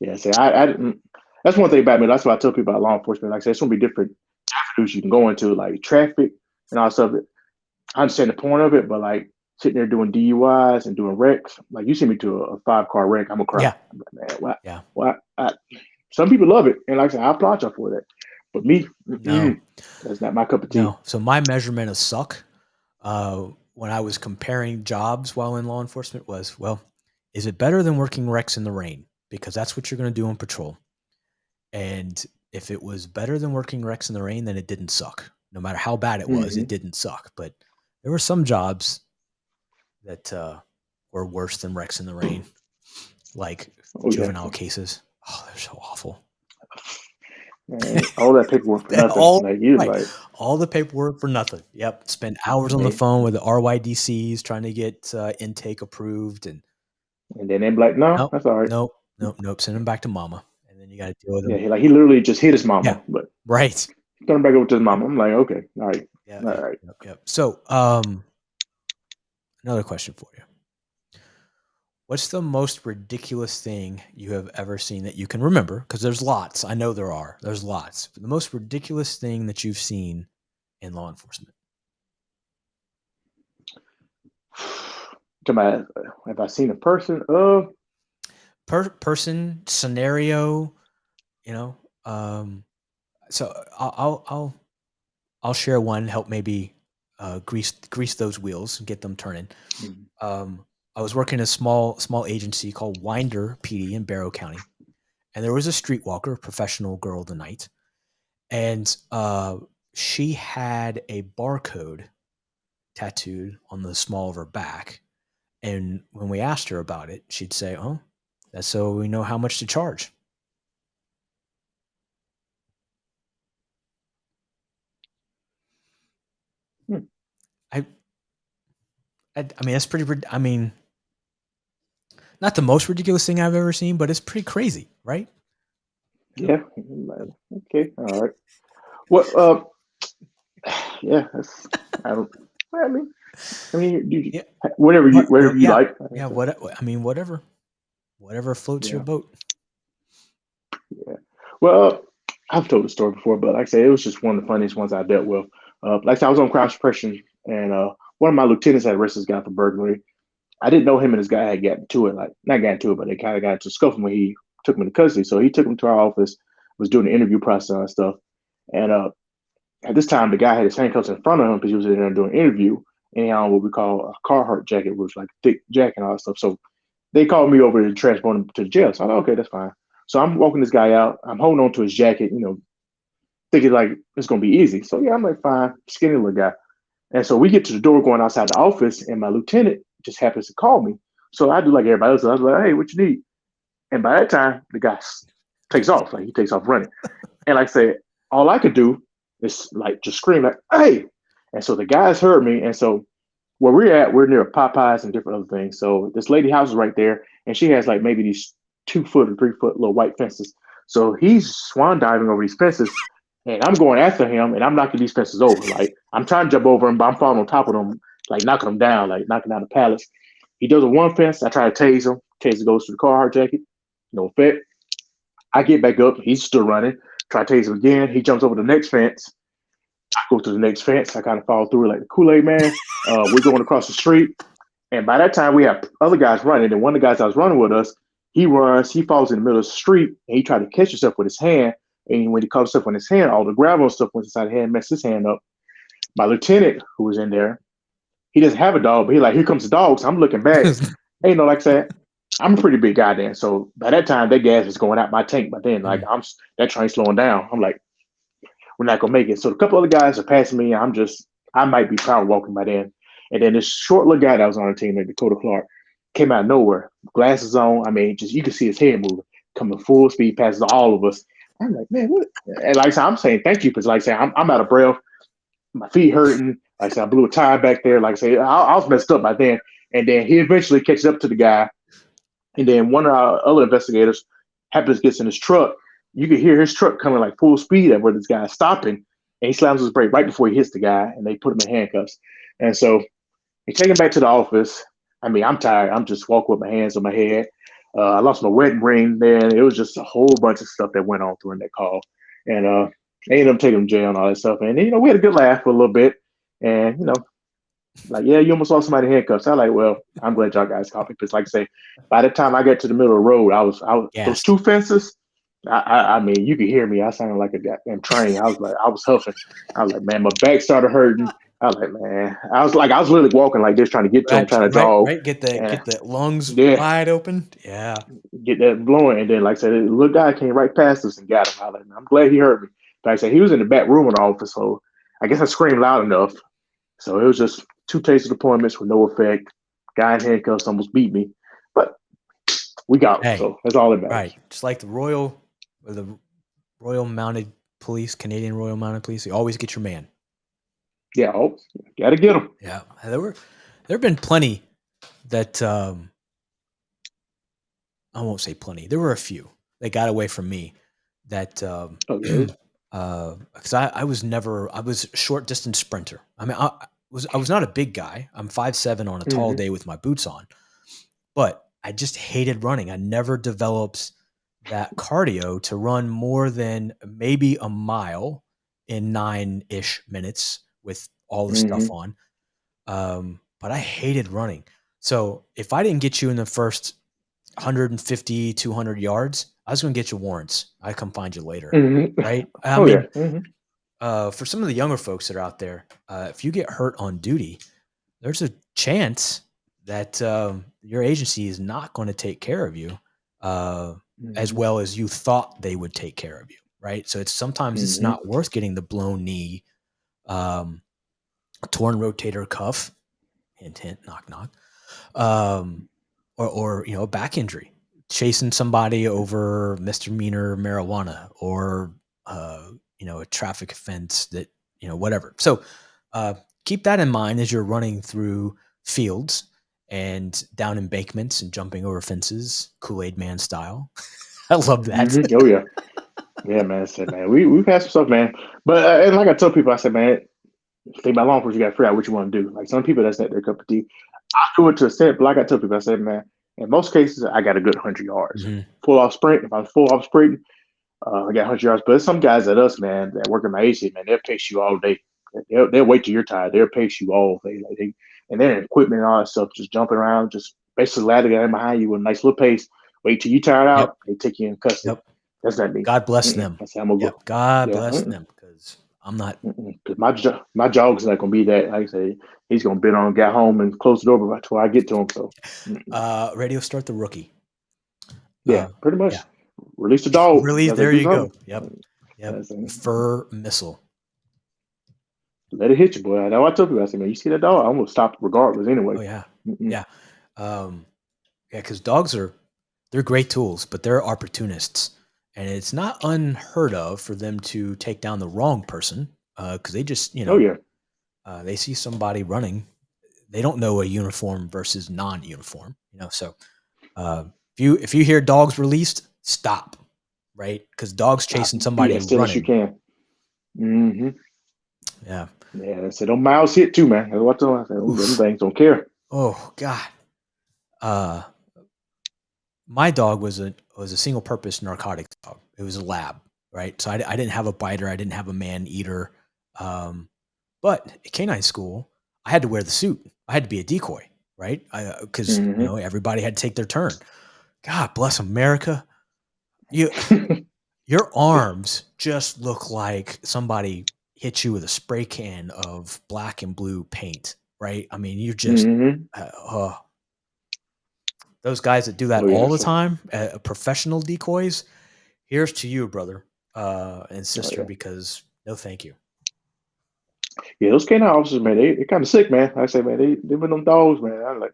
Yeah, so I didn't. That's one thing about me. That's why I tell people about law enforcement. Like I said, it's gonna be different avenues you can go into, like traffic and all stuff. I understand the point of it, but like sitting there doing DUIs and doing wrecks, like you send me to a 5-car wreck, I'm gonna cry. Yeah, I'm like, man, what? yeah. What? Some people love it, and like I said, I applaud y'all for that. But me, No, that's not my cup of tea. no. So my measurement of suck when I was comparing jobs while in law enforcement was, well, is it better than working wrecks in the rain? Because that's what you're going to do on patrol. And if it was better than working wrecks in the rain, then it didn't suck. No matter how bad it was, Mm-hmm. it didn't suck. But there were some jobs that were worse than wrecks in the rain, like Oh yeah, juvenile cases. Oh, they're so awful. man, all that paperwork for nothing. all Like you, right, like all the paperwork for nothing. Yep, spend hours on the man, phone with the RYDCs trying to get intake approved, and and then they're like, no, nope, that's all right. nope, nope, nope. Send them back to mama, and then you got to deal with Yeah, them. he literally just hit his mama, Yeah, but right. turn back over to his Yep, mama. I'm like, okay, all right, yeah, all yep, right. yep, yep. So, another question for you. What's the most ridiculous thing you have ever seen that you can remember? Because there's lots. I know there are. There's lots. But the most ridiculous thing that you've seen in law enforcement. Have I seen a person? Person, scenario, you know. So I'll share one. Help maybe grease those wheels and get them turning. Mhm. I was working in a small agency called Winder PD in Barrow County, and there was a streetwalker, professional girl of the night, and she had a barcode tattooed on the small of her back. And when we asked her about it, she'd say, "Oh, that's so we know how much to charge." Hmm. I, I mean, that's pretty. I mean, not the most ridiculous thing I've ever seen, but it's pretty crazy, right? Yeah. Okay. All right. Well, yeah. That's. I don't. I mean, you, Yeah. whatever you Yeah. like. Yeah. I mean, whatever floats your Yeah. boat. Yeah. Well, I've told the story before, but like I said, it was just one of the funniest ones I dealt with. Like I said, I was on crash suppression, and one of my lieutenants had arrested this guy for burglary. I didn't know him and this guy had gotten to it, like not gotten to it, but they kind of got into a scuffle when he took him into custody. So he took him to our office, was doing the interview process and stuff. And at this time, the guy had his handcuffs in front of him because he was in there doing an interview, and he had on what we call a Carhartt jacket, which was like a thick jacket and all that stuff. So they called me over to transport him to the jail. So I thought, okay, that's fine. So I'm walking this guy out. I'm holding on to his jacket, thinking like it's gonna be easy. So yeah, I'm like, fine, skinny little guy. And so we get to the door going outside the office, and my lieutenant just happens to call me. So I do like everybody else. I was like, hey, what you need? And by that time, the guy takes off. Like he takes off running. And like I said, all I could do is like just scream like, hey. And so the guys heard me. And so where we're at, we're near Popeyes and different other things. So this lady house is right there, and she has like maybe these 2 foot or 3 foot little white fences. So he's swan diving over these fences, and I'm going after him, and I'm knocking these fences over. Like I'm trying to jump over him, but I'm falling on top of them, like knocking them down, like knocking down the pallets. He does a one fence. I try to tase him. Taser goes to the Carhartt jacket. No effect. I get back up. He's still running. Try to tase him again. He jumps over the next fence. I go to the next fence. I kind of follow through like the Kool-Aid Man. We're going across the street. And by that time, we have other guys running. And one of the guys that was running with us, he runs. He falls in the middle of the street. And he tried to catch himself with his hand. And when he caught himself with his hand, all the gravel and stuff went inside his hand, messed his hand up. My lieutenant, who was in there, he doesn't have a dog. But he's like, here comes the dog. So I'm looking back. Ain't no, like I said, I'm a pretty big guy then. So by that time, that gas is going out my tank. But then, like, that train's slowing down. I'm like, we're not gonna make it. So a couple other guys are passing me. I might be power walking by then. And then this short little guy that was on the team, like Dakota Clark, came out of nowhere, glasses on. I mean, just you can see his head moving, coming full speed, passes all of us. I'm like, man, what? And like I said, I'm saying thank you because, like I said, I'm out of breath, my feet hurting. Like I said, I blew a tire back there. Like I said, I was messed up by then. And then he eventually catches up to the guy. And then one of our other investigators happens to get in his truck. You can hear his truck coming like full speed at where this guy's stopping. And he slams his brake right before he hits the guy, and they put him in handcuffs. And so they take him back to the office. I mean, I'm tired. I'm just walking with my hands on my head. I lost my wedding ring then. It was just a whole bunch of stuff that went on during that call. And they ended up taking him to jail and all that stuff. And, we had a good laugh for a little bit. And, like, yeah, you almost lost somebody in handcuffs. I like, well, I'm glad y'all guys caught me. Because, like I say, by the time I got to the middle of the road, I was those two fences. I mean, you could hear me. I sounded like a goddamn train. I was huffing. I was like, man, my back started hurting. I was like, man, I was literally walking like this, trying to get to him, trying to jog. Right, get the lungs wide open. Yeah, get that blowing. And then, like I said, the little guy came right past us and got him. I was like, I'm glad he heard me. But like I said, he was in the back room of the office, so I guess I screamed loud enough. So it was just 2 taser deployments with no effect. Guy in handcuffs almost beat me, but we got him. So that's all that matters. Right, just like the Royal Mounted Police, Canadian Royal Mounted Police, you always get your man. Yeah, gotta get him. Yeah, there have been plenty that I won't say plenty. There were a few that got away from me that because I was a short distance sprinter. I mean, I was not a big guy. I'm 5'7" on a tall day with my boots on, but I just hated running. I never developed that cardio to run more than maybe a mile in 9-ish minutes with all the stuff on. But I hated running. So if I didn't get you in the first 150, 200 yards, I was going to get you warrants. I come find you later. Right. I mean, for some of the younger folks that are out there, if you get hurt on duty, there's a chance that your agency is not going to take care of you as well as you thought they would take care of you. Right. So sometimes it's not worth getting the blown knee, torn rotator cuff, hint, hint, knock, knock, or a back injury, chasing somebody over misdemeanor marijuana or a traffic offense that whatever. So keep that in mind as you're running through fields and down embankments and jumping over fences, Kool-Aid Man style. I love that. Oh yeah, yeah, man. I said, man, we've had some stuff, man. But and like I tell people, I said, man, think about law enforcement, you got to figure out what you want to do. Like some people, that's not their cup of tea. I do it to a extent, but like I tell people, I said, man, in most cases, I got a good 100 yards. Full off sprint. If I'm full off sprinting, I got 100 yards. But there's some guys at us, man, that work in my agency, man, they'll pace you all day. They'll wait till you're tired. They'll pace you all day. And then equipment and all that stuff, just jumping around, just basically ladder guy behind you with a nice little pace. Wait till you tired out. They take you in custody. That's not me. God bless them. That's how I'm gonna go. God bless them, because I'm not. Because my jog's not gonna be that. Like I say, he's gonna bid on, get home, and close the door before I get to him. So, radio start the rookie. Yeah, pretty much. Yeah. Release the dog. There you go. Yep. Yep. I said, Fur missile. let it hit you, boy. I know I told you. I said, man, you see that dog? I'm gonna stop regardless anyway. Oh yeah. Mm-mm. Yeah. Yeah, because they're great tools, but they're opportunists. And it's not unheard of for them to take down the wrong person because they just, Oh yeah. they see somebody running. They don't know a uniform versus non-uniform, So if you hear dogs released, stop, right? Because dogs Stop. chasing Be somebody as still as you running. can. Mm-hmm. Yeah. Yeah. I said, don't mouths hit too, man. That's what I told him. I said, them things don't care. Oh God. Uh, my dog was a single purpose narcotics dog. It was a lab, right? So I didn't have a biter. I didn't have a man eater. But at canine school, I had to wear the suit. I had to be a decoy, right? Because Mm-hmm. everybody had to take their turn. God bless America. You your arms just look like somebody hit you with a spray can of black and blue paint, right? I mean, you just Mm-hmm. those guys that do that Oh yeah. all the So, time, professional decoys. Here's to you, brother and oh sister, yeah. because no, thank you. Yeah, those canine officers, man, they kind of sick, man. I say, man, they been them dogs, man. I'm like,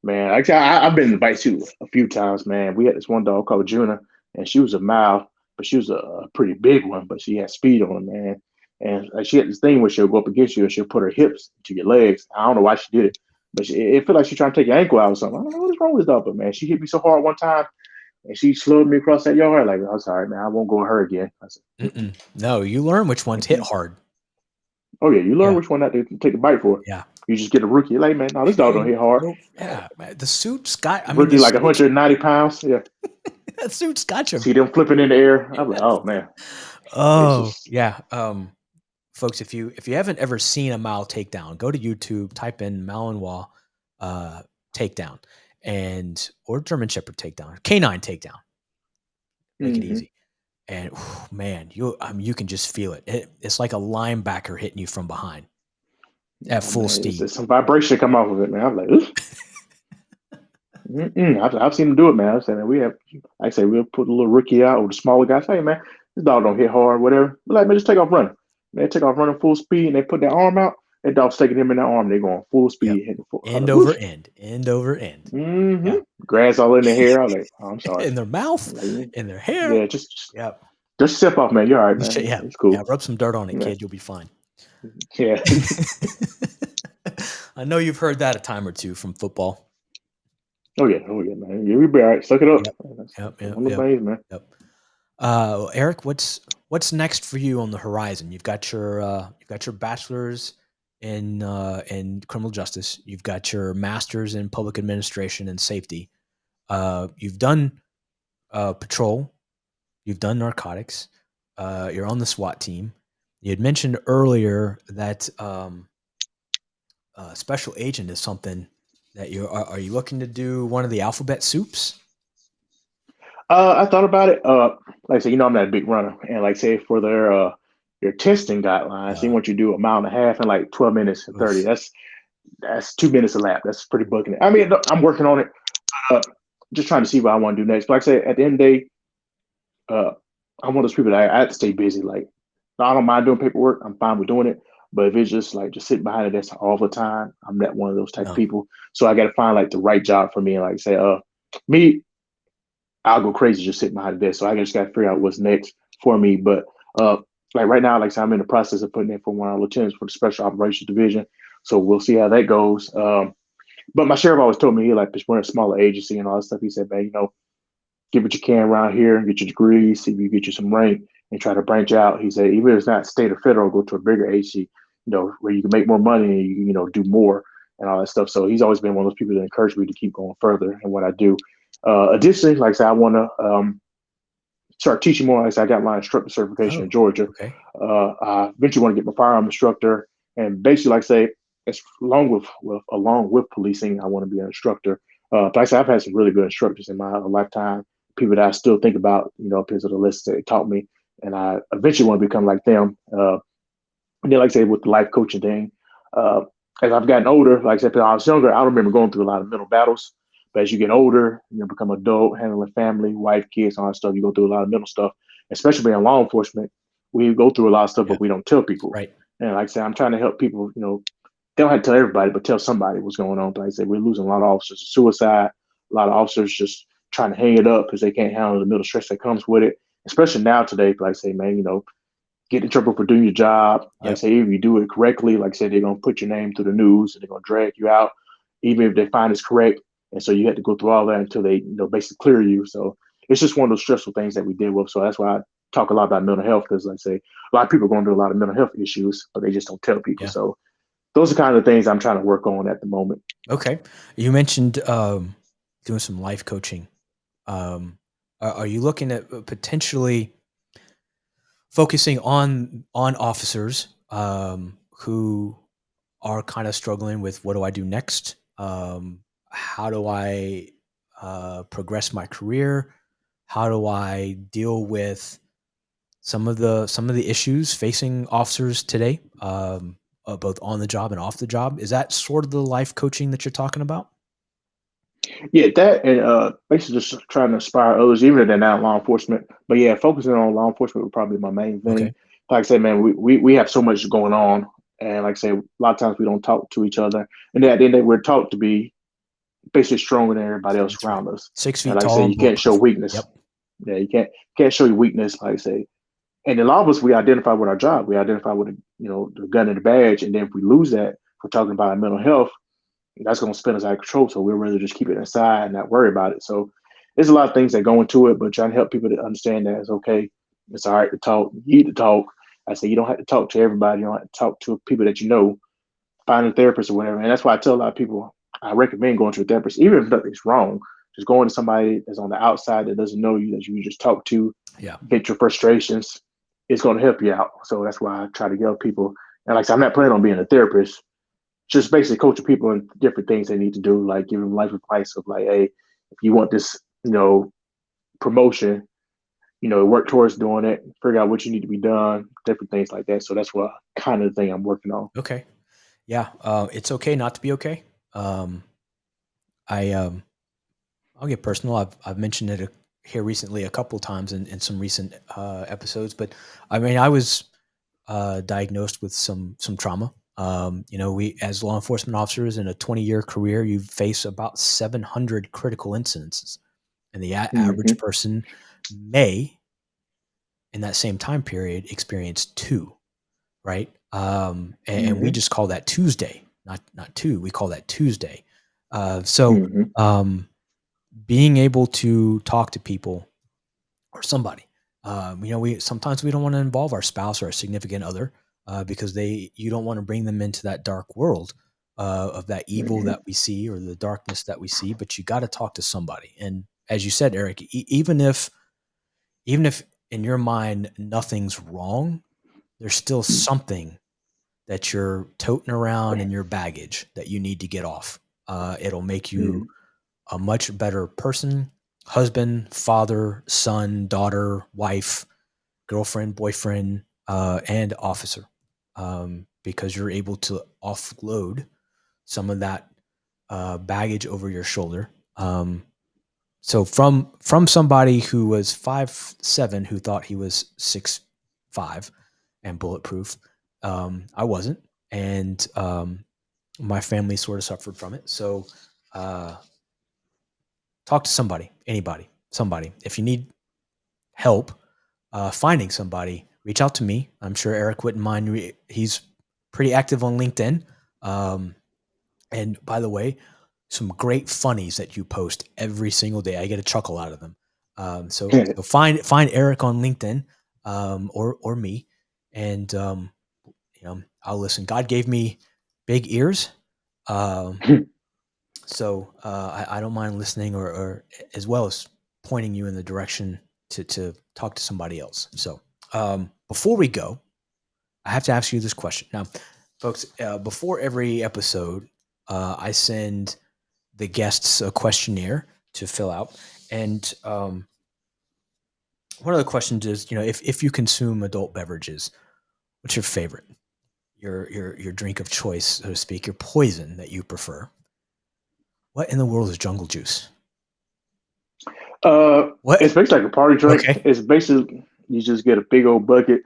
man, actually, I've been in the bite too a few times, man. We had this one dog called Juna, and she was a mile, but she was a pretty big one, but she had speed on her, man. And she had this thing where she'll go up against you and she'll put her hips to your legs. I don't know why she did it, but it felt like she's trying to take your ankle out or something. I don't know what is wrong with this dog, but man, she hit me so hard one time and she slowed me across that yard. Like, I'm sorry, man, I won't go with her again. I said, mm-mm, No, you learn which ones hit mm-mm. hard. Oh yeah, you learn Yeah, which one not to take the bite for. yeah. You just get a rookie. You're like, man, no, this dog don't And hit hard. yeah, man, the suit's got. I mean, Rookie like 190 pounds. Yeah. that suit's got you. See them flipping in the air. I'm like, oh man, it's Oh just yeah. Folks, if you haven't ever seen a Mal takedown, go to YouTube, type in Malinois takedown, or German Shepherd takedown, canine takedown. Make it hmm easy. And man, you can just feel it. It's like a linebacker hitting you from behind at oh full man, it's, steam. it's some vibration come off of it, man. I'm like, ugh. I've seen them do it, man. I'm saying, man, I say we'll put a little rookie out or the smaller guy. Say, hey, man, this dog don't hit hard, whatever. But like, man, just take off running. Man, take off running full speed, and they put their arm out. That dog's taking him in that arm. They're going full Yep. speed, hitting full. I'm End like, over whoosh. end, end over end. Mm-hmm. Yeah. Grass all in their hair. I'm like, oh, I'm sorry. In their mouth, I'm like, in their hair. yeah, just Yep. just step off, man. You're all right, man. Yeah. It's Yeah. cool. Rub some dirt on it, Yeah. kid. You'll be fine. Yeah. I know you've heard that a time or two from football. Oh yeah, man. You'll be all right. Suck it up. Yep. That's Yep. one of the things, man. Yep. Eric, what's next for you on the horizon? You've got your bachelor's in criminal justice. You've got your master's in public administration and safety. You've done patrol. You've done narcotics. You're on the SWAT team. You had mentioned earlier that special agent is something that are you looking to do one of the alphabet soups? I thought about it. Like I said, I'm not a big runner, and like say for their testing guidelines, they Uh, want you to do a mile and a half in like 12 minutes and 30. oof. That's 2 minutes a lap. That's pretty booking it. I mean, I'm working on it. Uh, just trying to see what I want to do next. But like I say, at the end of the day, uh, I'm one of those people that I have to stay busy. Like, I don't mind doing paperwork. I'm fine with doing it. But if it's just like just sitting behind a desk all the time, I'm not one of those type of No. people. So I got to find like the right job for me. And like say, me, I'll go crazy just sitting behind the desk. So I just got to figure out what's next for me. But uh, like right now, like I said, I'm in the process of putting in for one of our lieutenants for the Special Operations Division. So we'll see how that goes. But my sheriff always told me, he like, we're in a smaller agency and all that stuff. He said, man, get what you can around here, get your degrees, see if you get you some rank, and try to branch out. He said, even if it's not state or federal, go to a bigger agency, where you can make more money and do more and all that stuff. So he's always been one of those people that encouraged me to keep going further in what I do. Additionally, like I said, I want to start teaching more. Like I said, I got my instructor certification in Oh, Georgia. okay. I eventually want to get my firearm instructor, and basically, like I say, it's along with policing, I want to be an instructor. Like I said, I've had some really good instructors in my lifetime, people that I still think about, because of the list that they taught me, and I eventually want to become like them. And then, like I say, with the life coaching thing, uh, as I've gotten older, like I said, when I was younger, I remember going through a lot of mental battles. But as you get older, become adult, handling family, wife, kids, all that stuff, you go through a lot of mental stuff, especially being in law enforcement. we go through a lot of stuff, Yeah. but we don't tell people. Right. And like I said, I'm trying to help people. They don't have to tell everybody, but tell somebody what's going on. But like I said, we're losing a lot of officers to suicide. A lot of officers just trying to hang it up because they can't handle the mental stress that comes with it. Especially now today, like I say, man, get in trouble for doing your job. Like I Yep. say, if you do it correctly, like I said, they're gonna put your name through the news and they're gonna drag you out, even if they find it's correct. And so you have to go through all that until they, basically clear you. So it's just one of those stressful things that we deal with. So that's why I talk a lot about mental health, because like I say, a lot of people are going through a lot of mental health issues, but they just don't tell people. Yeah. So those are kind of the things I'm trying to work on at the moment. Okay. You mentioned doing some life coaching. Are you looking at potentially focusing on officers who are kind of struggling with, what do I do next? How do I progress my career? How do I deal with some of the issues facing officers today, both on the job and off the job? Is that sort of the life coaching that you're talking about? Yeah, that and basically just trying to inspire others, even if they're not law enforcement. But yeah, focusing on law enforcement would probably be my main thing. Okay. Like I said, man, we have so much going on, and like I say, a lot of times we don't talk to each other, and then at the end of the day, we're taught to be basically stronger than everybody else That's right. around us. Six And feet like I say, tall and you can't show bulletproof. weakness. Yep. Yeah, you can't show your weakness. Like I say, and a lot of us, we identify with our job. We identify with the gun and the badge, and then if we lose that, we're talking about our mental health, that's going to spin us out of control. So we'd rather just keep it inside and not worry about it. So there's a lot of things that go into it, but trying to help people to understand that it's okay. It's all right to talk. You need to talk. I say you don't have to talk to everybody. You don't have to talk to people that you know. Find a therapist or whatever. And that's why I tell a lot of people I recommend going to a therapist, even if nothing's wrong. Just going to somebody that's on the outside that doesn't know you, that you just talk to, Yeah. get your frustrations. It's going to help you out. So that's why I try to help people. And like I said, I'm not planning on being a therapist, just basically coaching people in different things they need to do, like giving them life advice of like, hey, if you want this, promotion, work towards doing it, figure out what you need to be done, different things like that. So that's what kind of thing I'm working on. Okay. Yeah. It's okay not to be okay. Um, I'll get personal. I've mentioned it here recently a couple times in some recent episodes, but I mean, I was diagnosed with some trauma. We, as law enforcement officers in a 20-year career, you face about 700 critical incidences, and the average Mm-hmm. person may, in that same time period, experience 2. Right? And we Mm-hmm. just call that Tuesday, not 2. We call that Tuesday. So Mm-hmm. being able to talk to people or somebody, we sometimes we don't want to involve our spouse or our significant other because you don't want to bring them into that dark world of that evil Mm-hmm. that we see or the darkness that we see. But you got to talk to somebody. And as you said, Eric, even if in your mind nothing's wrong, there's still something that you're toting around in your baggage that you need to get off. It'll make you a much better person, husband, father, son, daughter, wife, girlfriend, boyfriend, and officer, because you're able to offload some of that baggage over your shoulder. So from somebody who was 5'7", who thought he was 6'5" and bulletproof, I wasn't, and my family sort of suffered from it. So talk to somebody, anybody, somebody. If you need help finding somebody, reach out to me. I'm sure Eric wouldn't mind. He's pretty active on LinkedIn. And by the way, some great funnies that you post every single day. I get a chuckle out of them. So find Eric on LinkedIn or me, and I'll listen. God gave me big ears. So I don't mind listening or as well as pointing you in the direction to talk to somebody else. So before we go, I have to ask you this question. Now, folks, before every episode, I send the guests a questionnaire to fill out. And one of the questions is, if you consume adult beverages, what's your favorite? Your drink of choice, so to speak, your poison that you prefer. What in the world is jungle juice? What? It's basically like a party drink. Okay. It's basically you just get a big old bucket,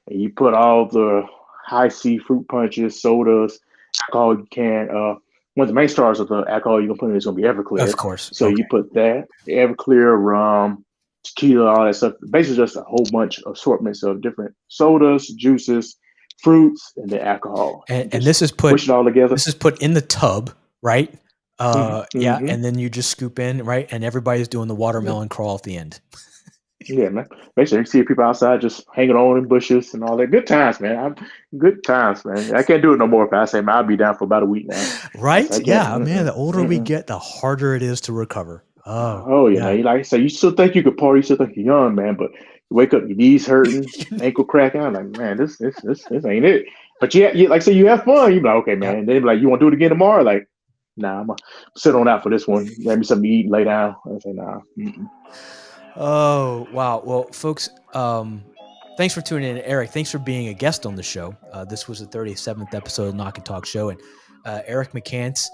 and you put all the high C fruit punches, sodas, alcohol you can. One of the main stars of the alcohol you're gonna put in is gonna be Everclear. Of course. So Okay. you put that, Everclear, rum, tequila, all that stuff. Basically, just a whole bunch of assortments of different sodas, juices, fruits, and the alcohol. And Just this is push it all together. put in the tub, right? Yeah, Mhm. and then you just scoop in, right? And everybody's doing the watermelon crawl at the end. Yeah, man. Basically, you see people outside just hanging on in bushes and all that. Good times, man. Good times, man. I can't do it no more. If I say, man, I'll be down for about a week now. Right? I can't. Yeah, man. The older we Mm-mm. get, the harder it is to recover. Oh yeah, man. Like I say, you still think you could party, you still think you're young, man, but you wake up, your knees hurting, ankle cracking. I'm like, man, this ain't it. But yeah, like I say, you have fun. You be like, okay, man. Yep. And then they be like, you want to do it again tomorrow? Like, nah, I'm gonna sit on out for this one. Grab me something to eat and lay down. I say, nah. Mm-mm. Oh, wow. Well, folks, thanks for tuning in. Eric, thanks for being a guest on the show. This was the 37th episode of Knock and Talk Show. And Eric McCants,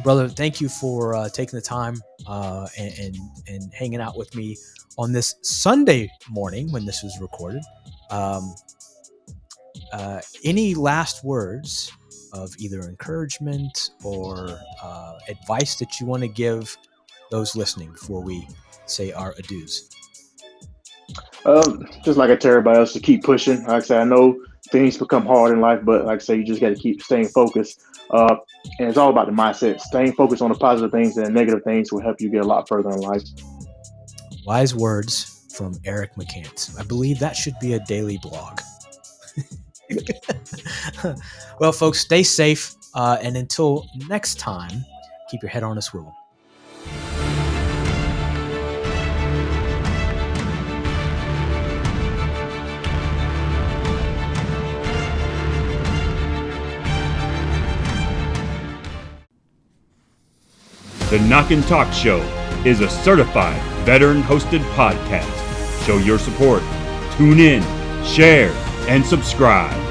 brother, thank you for taking the time and hanging out with me on this Sunday morning when this was recorded. Any last words of either encouragement or advice that you want to give those listening before we say our adieus? Just like I tell everybody else, to keep pushing. Like I said, I know things become hard in life, but like I say, you just got to keep staying focused. And it's all about the mindset. Staying focused on the positive things and the negative things will help you get a lot further in life. Wise words from Eric McCants. I believe that should be a daily blog. Well, folks, stay safe. And until next time, keep your head on a swivel. The Knock and Talk Show is a certified veteran-hosted podcast. Show your support, tune in, share, and subscribe.